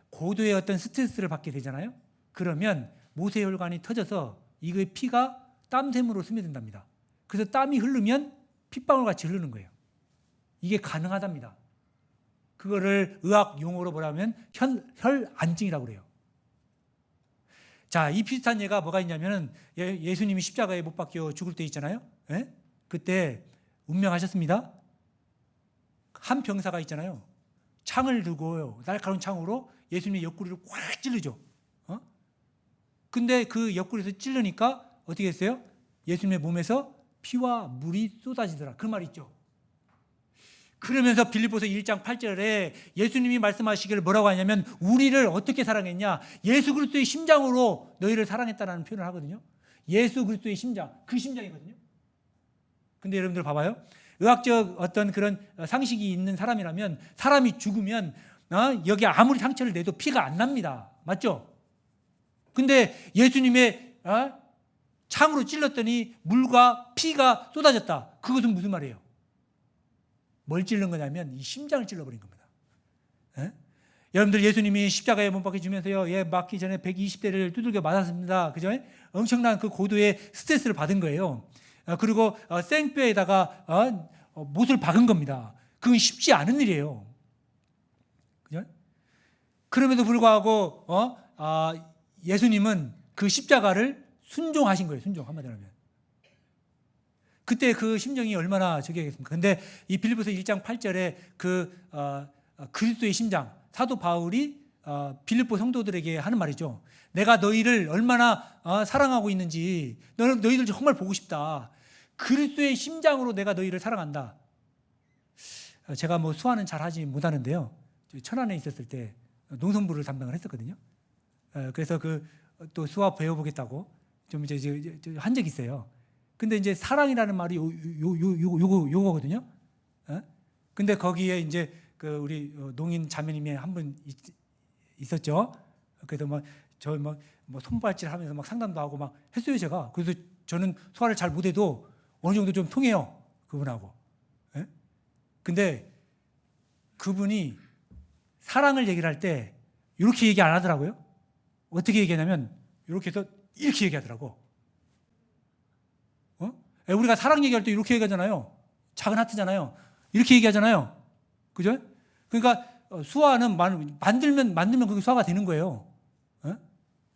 고도의 어떤 스트레스를 받게 되잖아요. 그러면 모세혈관이 터져서 이거의 피가 땀샘으로 스며든답니다. 그래서 땀이 흐르면 핏방울 같이 흐르는 거예요. 이게 가능하답니다. 그거를 의학 용어로 뭐라면 혈안증이라고 그래요. 자, 이 비슷한 예가 뭐가 있냐면 예수님이 십자가에 못 박혀 죽을 때 있잖아요. 예? 그때 운명하셨습니다. 한 병사가 있잖아요. 창을 들고요. 날카로운 창으로 예수님의 옆구리를 꽉 찌르죠. 근데 그 옆구리에서 찌르니까 어떻게 했어요? 예수님의 몸에서 피와 물이 쏟아지더라. 그 말 있죠. 그러면서 빌립보서 1장 8절에 예수님이 말씀하시기를 뭐라고 하냐면 우리를 어떻게 사랑했냐? 예수 그리스도의 심장으로 너희를 사랑했다라는 표현을 하거든요. 예수 그리스도의 심장, 그 심장이거든요. 근데 여러분들 봐봐요. 의학적 어떤 그런 상식이 있는 사람이라면 사람이 죽으면 여기 아무리 상처를 내도 피가 안 납니다. 맞죠? 근데 예수님의 창으로 찔렀더니 물과 피가 쏟아졌다. 그것은 무슨 말이에요? 뭘 찔른 거냐면 이 심장을 찔러버린 겁니다. 예? 여러분들 예수님이 십자가에 못 박히시면서요, 맞기 전에 120대를 두들겨 맞았습니다. 그죠? 엄청난 그 고도의 스트레스를 받은 거예요. 그리고 생뼈에다가 못을 박은 겁니다. 그건 쉽지 않은 일이에요. 그죠? 그럼에도 불구하고 예수님은 그 십자가를 순종하신 거예요. 순종, 한마디로 하면. 그때 그 심정이 얼마나 저기겠습니까? 근데 이 빌립보서 1장 8절에 그리스도의 심장, 사도 바울이 빌립보 성도들에게 하는 말이죠. 내가 너희를 얼마나 사랑하고 있는지, 너희들 정말 보고 싶다. 그리스도의 심장으로 내가 너희를 사랑한다. 제가 뭐 수화는 잘 하지 못하는데요. 천안에 있었을 때 농성부를 담당을 했었거든요. 그래서 또 수화 배워보겠다고 좀 이제 한 적이 있어요. 근데 이제 사랑이라는 말이 요거거든요. 근데 거기에 이제 우리 농인 자매님이 한 분 있었죠. 그래서 뭐 손발질 하면서 막 상담도 하고 막 했어요, 제가. 그래서 저는 소화를 잘 못해도 어느 정도 좀 통해요, 그분하고. 근데 그분이 사랑을 얘기를 할 때 이렇게 얘기 안 하더라고요. 어떻게 얘기하냐면 이렇게 해서 이렇게 얘기하더라고. 우리가 사랑 얘기할 때 이렇게 얘기하잖아요. 작은 하트잖아요. 이렇게 얘기하잖아요. 그죠? 그러니까 수화는 만들면 그게 수화가 되는 거예요.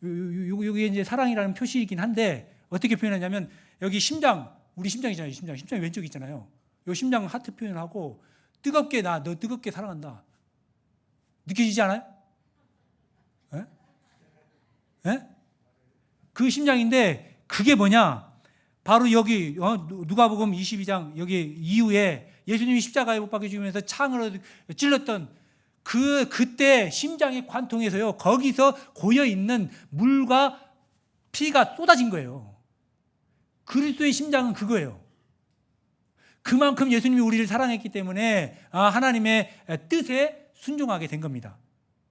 이게 이제 사랑이라는 표시이긴 한데 어떻게 표현하냐면 여기 심장, 우리 심장이잖아요. 심장이 왼쪽에 있잖아요. 이 심장 하트 표현하고 뜨겁게 너 뜨겁게 사랑한다. 느껴지지 않아요? 그 심장인데 그게 뭐냐? 바로 여기 누가복음 22장 여기 이후에 예수님이 십자가에 못 박혀 죽으면서 창으로 찔렀던 그때 심장의 관통에서요, 거기서 고여 있는 물과 피가 쏟아진 거예요. 그리스도의 심장은 그거예요. 그만큼 예수님이 우리를 사랑했기 때문에 하나님의 뜻에 순종하게 된 겁니다.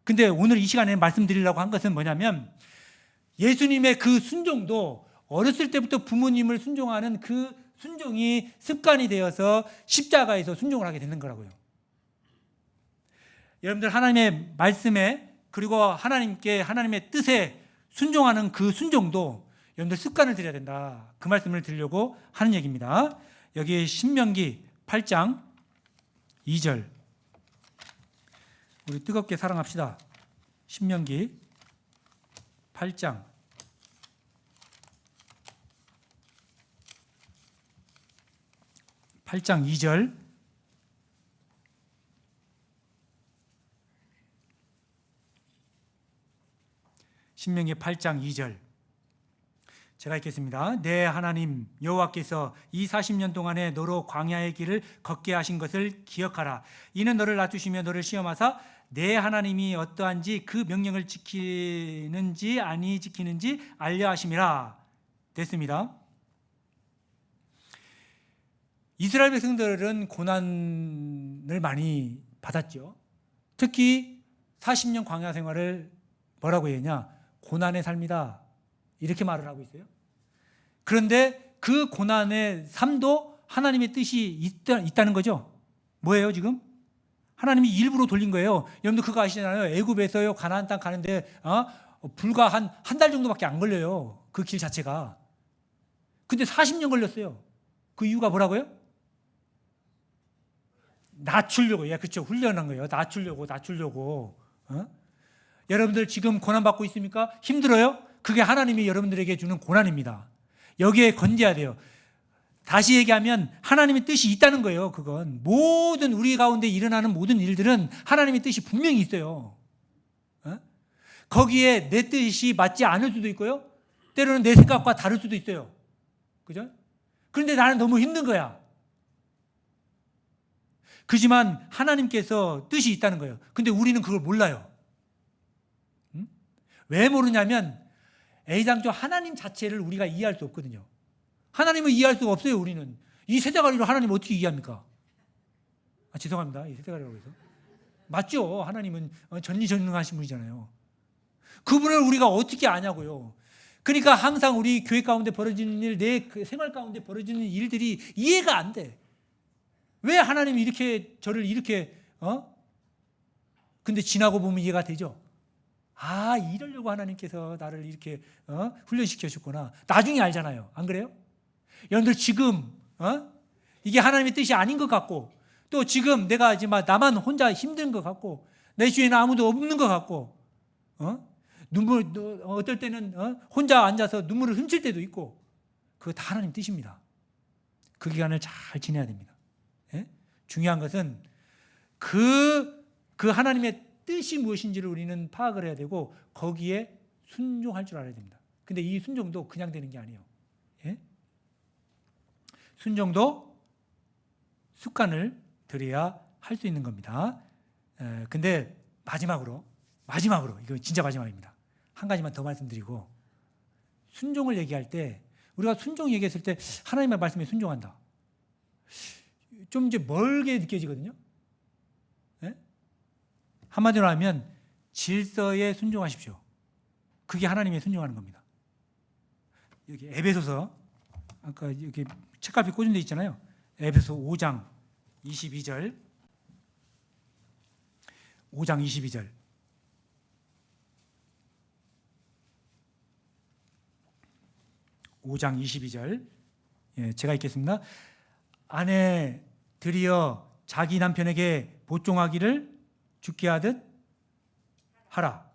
근데 오늘 이 시간에 말씀드리려고 한 것은 뭐냐면 예수님의 그 순종도 어렸을 때부터 부모님을 순종하는 그 순종이 습관이 되어서 십자가에서 순종을 하게 되는 거라고요. 여러분들 하나님의 말씀에 그리고 하나님의 뜻에 순종하는 그 순종도 여러분들 습관을 들여야 된다. 그 말씀을 드리려고 하는 얘기입니다. 여기 신명기 8장 2절 우리 뜨겁게 사랑합시다. 신명기 8장 2절 신명기 8장 2절 제가 읽겠습니다. 내 하나님 여호와께서 이 40년 동안에 너로 광야의 길을 걷게 하신 것을 기억하라. 이는 너를 낮추시며 너를 시험하사 내 하나님이 어떠한지 그 명령을 지키는지 아니 지키는지 알려 하심이라. 됐습니다. 이스라엘 백성들은 고난을 많이 받았죠. 특히 40년 광야 생활을 뭐라고 했냐? 고난의 삶이다. 이렇게 말을 하고 있어요. 그런데 그 고난의 삶도 하나님의 뜻이 있다는 거죠. 뭐예요 지금? 하나님이 일부러 돌린 거예요. 여러분들 그거 아시잖아요. 애굽에서요 가나안 땅 가는데 불과 한 달 정도밖에 안 걸려요. 그 길 자체가. 근데 40년 걸렸어요. 그 이유가 뭐라고요? 낮추려고. 그렇죠. 훈련한 거예요. 낮추려고. 여러분들 지금 고난받고 있습니까? 힘들어요? 그게 하나님이 여러분들에게 주는 고난입니다. 여기에 건져야 돼요. 다시 얘기하면 하나님의 뜻이 있다는 거예요. 그건 모든 우리 가운데 일어나는 모든 일들은 하나님의 뜻이 분명히 있어요. 거기에 내 뜻이 맞지 않을 수도 있고요. 때로는 내 생각과 다를 수도 있어요. 그죠? 그런데 나는 너무 힘든 거야. 그지만 하나님께서 뜻이 있다는 거예요. 근데 우리는 그걸 몰라요. 왜 모르냐면 A당초 하나님 자체를 우리가 이해할 수 없거든요. 하나님을 이해할 수가 없어요. 우리는 이 세대가리로 하나님을 어떻게 이해합니까? 죄송합니다. 이 세대가리라고 해서 맞죠? 하나님은 전지전능하신 분이잖아요. 그분을 우리가 어떻게 아냐고요. 그러니까 항상 우리 교회 가운데 벌어지는 일, 내 생활 가운데 벌어지는 일들이 이해가 안 돼. 왜 하나님이 이렇게 저를 이렇게 근데 지나고 보면 이해가 되죠. 아, 이러려고 하나님께서 나를 이렇게 훈련시켜 줬구나. 나중에 알잖아요. 안 그래요? 여러분들 지금 이게 하나님의 뜻이 아닌 것 같고, 또 지금 내가 이제 막 나만 혼자 힘든 것 같고, 내 주위에는 아무도 없는 것 같고, 눈물 어떨 때는 혼자 앉아서 눈물을 훔칠 때도 있고, 그거 다 하나님 뜻입니다. 그 기간을 잘 지내야 됩니다. 예? 중요한 것은 그 하나님의 뜻이 무엇인지를 우리는 파악을 해야 되고 거기에 순종할 줄 알아야 됩니다. 근데 이 순종도 그냥 되는 게 아니에요. 예? 순종도 습관을 들여야 할 수 있는 겁니다. 근데 마지막으로 이거 진짜 마지막입니다. 한 가지만 더 말씀드리고, 순종을 얘기할 때 우리가 순종 얘기했을 때 하나님의 말씀에 순종한다. 좀 이제 멀게 느껴지거든요. 예? 한마디로 하면 질서에 순종하십시오. 그게 하나님의 순종하는 겁니다. 여기 에베소서, 아까 여기 책갈피 꽂은 데 있잖아요. 에베소 5장 22절. 5장 22절. 예, 제가 읽겠습니다. 아내들이여 자기 남편에게 복종하기를 죽게 하듯 하라.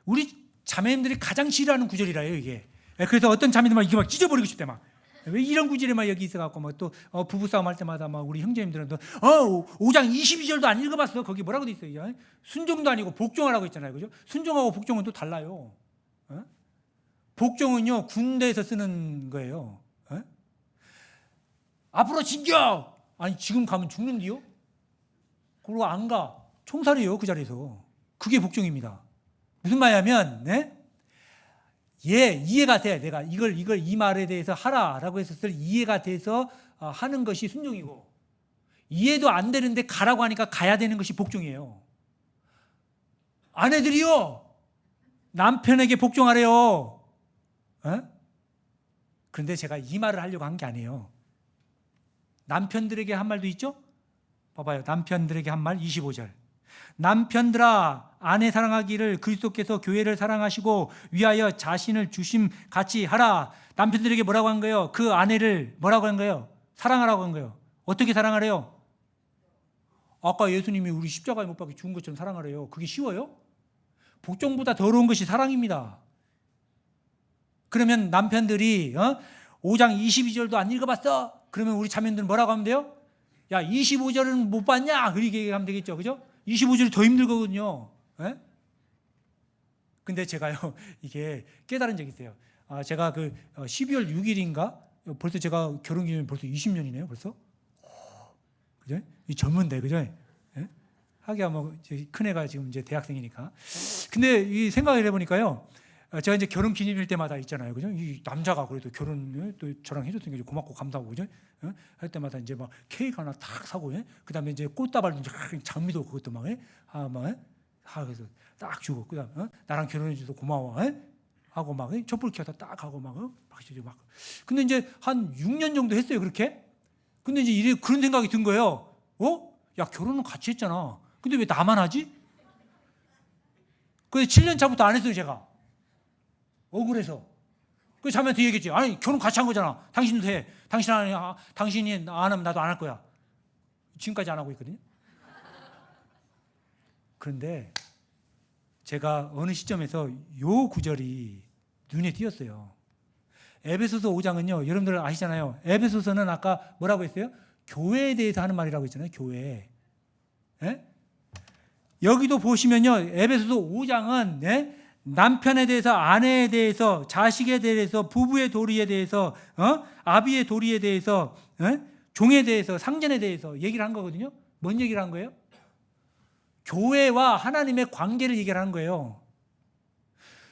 우리 자매님들이 가장 싫어하는 구절이라요, 이게. 그래서 어떤 자매들 막 이게 막 찢어버리고 싶대 막. 왜 이런 구절이 막 여기 있어갖고 막 또 부부싸움 할 때마다 막 우리 형제님들은 또 5장 22절도 안 읽어봤어. 거기 뭐라고 돼 있어요? 순종도 아니고 복종하라고 했잖아요, 그죠? 순종하고 복종은 또 달라요. 복종은요 군대에서 쓰는 거예요. 앞으로 진격! 아니 지금 가면 죽는디요? 그러고 안 가. 총살이에요, 그 자리에서. 그게 복종입니다. 무슨 말이냐면, 네? 이해가 돼. 내가 이걸 이 말에 대해서 하라라고 했었을 때 이해가 돼서 하는 것이 순종이고, 이해도 안 되는데 가라고 하니까 가야 되는 것이 복종이에요. 아내들이요, 남편에게 복종하래요. 그런데 제가 이 말을 하려고 한 게 아니에요. 남편들에게 한 말도 있죠? 봐봐요. 남편들에게 한 말 25절. 남편들아 아내 사랑하기를 그리스도께서 교회를 사랑하시고 위하여 자신을 주심 같이 하라. 남편들에게 뭐라고 한 거예요? 그 아내를 뭐라고 한 거예요? 사랑하라고 한 거예요. 어떻게 사랑하래요? 아까 예수님이 우리 십자가에 못 박혀 죽은 것처럼 사랑하래요. 그게 쉬워요? 복종보다 더러운 것이 사랑입니다. 그러면 남편들이 5장 22절도 안 읽어봤어? 그러면 우리 자매들은 뭐라고 하면 돼요? 야 25절은 못 봤냐? 그렇게 얘기하면 되겠죠, 그죠? 25절이 더 힘들거든요. 예? 근데 제가요 이게 깨달은 적이 있어요. 제가 그 12월 6일인가 벌써 제가 결혼 기념일 벌써 20년이네요, 벌써. 그죠? 이 젊은데, 그죠? 예? 하기야 뭐 큰애가 지금 이제 대학생이니까. 근데 이 생각을 해보니까요. 제가 이제 결혼 기념일 때마다 있잖아요, 그죠? 이 남자가 그래도 결혼 또 저랑 해줬으니까 고맙고 감사하고, 그죠? 할 때마다 이제 막 케이크 하나 탁 사고, 그 다음에 이제 꽃다발도 이제 장미도 그것도 막, 그래서 딱 주고, 그 다음에 나랑 결혼해줘서 고마워, 하고 막 촛불 켜서 딱 하고 막 근데 이제 한 6년 정도 했어요, 그렇게. 근데 이제 그런 생각이 든 거예요. 야 결혼은 같이 했잖아. 근데 왜 나만 하지? 그래서 7년 차부터 안 했어요, 제가. 억울해서. 그 자매한테 얘기했지. 아니 결혼 같이 한 거잖아. 당신도 해. 당신이 안 하면 나도 안 할 거야. 지금까지 안 하고 있거든요. 그런데 제가 어느 시점에서 요 구절이 눈에 띄었어요. 에베소서 5장은요, 여러분들 아시잖아요. 에베소서는 아까 뭐라고 했어요? 교회에 대해서 하는 말이라고 했잖아요. 교회. 여기도 보시면요, 에베소서 5장은 남편에 대해서, 아내에 대해서, 자식에 대해서, 부부의 도리에 대해서, 아비의 도리에 대해서, 종에 대해서, 상전에 대해서 얘기를 한 거거든요. 뭔 얘기를 한 거예요? 교회와 하나님의 관계를 얘기를 한 거예요.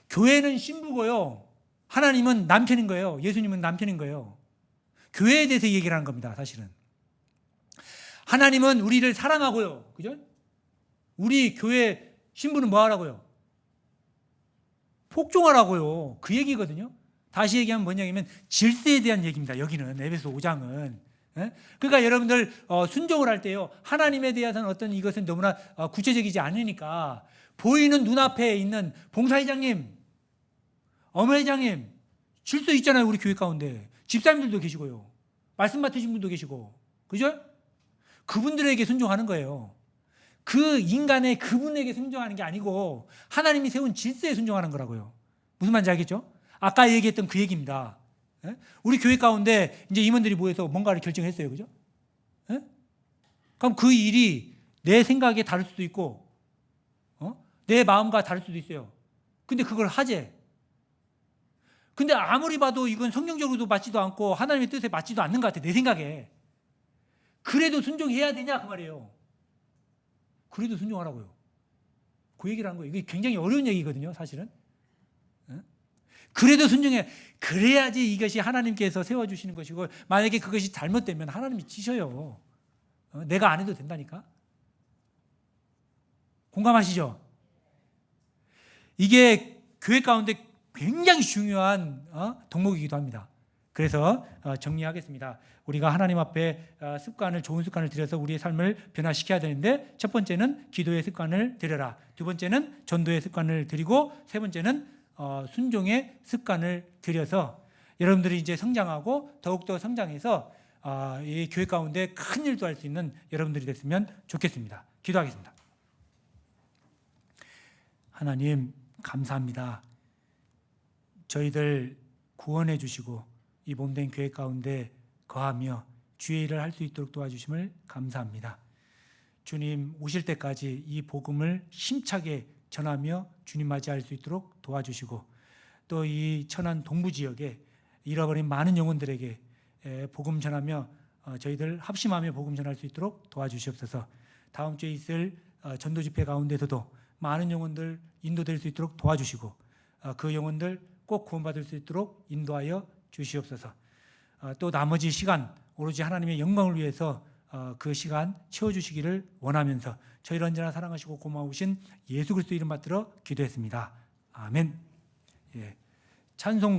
교회는 신부고요, 하나님은 남편인 거예요. 예수님은 남편인 거예요. 교회에 대해서 얘기를 하는 겁니다, 사실은. 하나님은 우리를 사랑하고요. 그죠? 우리 교회 신부는 뭐 하라고요? 복종하라고요. 그 얘기거든요. 다시 얘기하면 뭐냐 하면 질서에 대한 얘기입니다. 여기는 에베소 5장은. 그러니까 여러분들 순종을 할 때요. 하나님에 대해서는 어떤 이것은 너무나 구체적이지 않으니까 보이는 눈앞에 있는 봉사회장님, 어머회장님 질서 있잖아요. 우리 교회 가운데. 집사님들도 계시고요. 말씀 맡으신 분도 계시고. 그죠? 그분들에게 순종하는 거예요. 그 인간의 그분에게 순종하는 게 아니고 하나님이 세운 질서에 순종하는 거라고요. 무슨 말인지 알겠죠? 아까 얘기했던 그 얘기입니다. 우리 교회 가운데 이제 임원들이 모여서 뭔가를 결정했어요. 그죠? 그럼 그 일이 내 생각에 다를 수도 있고 내 마음과 다를 수도 있어요. 근데 그걸 하재. 근데 아무리 봐도 이건 성경적으로도 맞지도 않고 하나님의 뜻에 맞지도 않는 것 같아. 내 생각에. 그래도 순종해야 되냐 그 말이에요. 그래도 순종하라고요. 그 얘기를 한 거예요. 이게 굉장히 어려운 얘기거든요, 사실은. 그래도 순종해. 그래야지 이것이 하나님께서 세워주시는 것이고, 만약에 그것이 잘못되면 하나님이 지셔요. 내가 안 해도 된다니까. 공감하시죠? 이게 교회 가운데 굉장히 중요한 덕목이기도 합니다. 그래서 정리하겠습니다. 우리가 하나님 앞에 좋은 습관을 들여서 우리의 삶을 변화시켜야 되는데, 첫 번째는 기도의 습관을 들여라. 두 번째는 전도의 습관을 들이고, 세 번째는 순종의 습관을 들여서 여러분들이 이제 성장하고 더욱더 성장해서 이 교회 가운데 큰 일도 할 수 있는 여러분들이 됐으면 좋겠습니다. 기도하겠습니다. 하나님 감사합니다. 저희들 구원해 주시고 이 몸된 교회 가운데 거하며 주의 일을 할 수 있도록 도와주심을 감사합니다. 주님 오실 때까지 이 복음을 힘차게 전하며 주님 맞이할 수 있도록 도와주시고, 또 이 천안 동부 지역에 잃어버린 많은 영혼들에게 복음 전하며 저희들 합심하며 복음 전할 수 있도록 도와주시옵소서. 다음 주에 있을 전도 집회 가운데서도 많은 영혼들 인도될 수 있도록 도와주시고, 그 영혼들 꼭 구원받을 수 있도록 인도하여 주시옵소서. 또 나머지 시간 오로지 하나님의 영광을 위해서 그 시간 채워주시기를 원하면서 저희를 언제나 사랑하시고 고마우신 예수 그리스도 이름 받들어 기도했습니다. 아멘. 찬송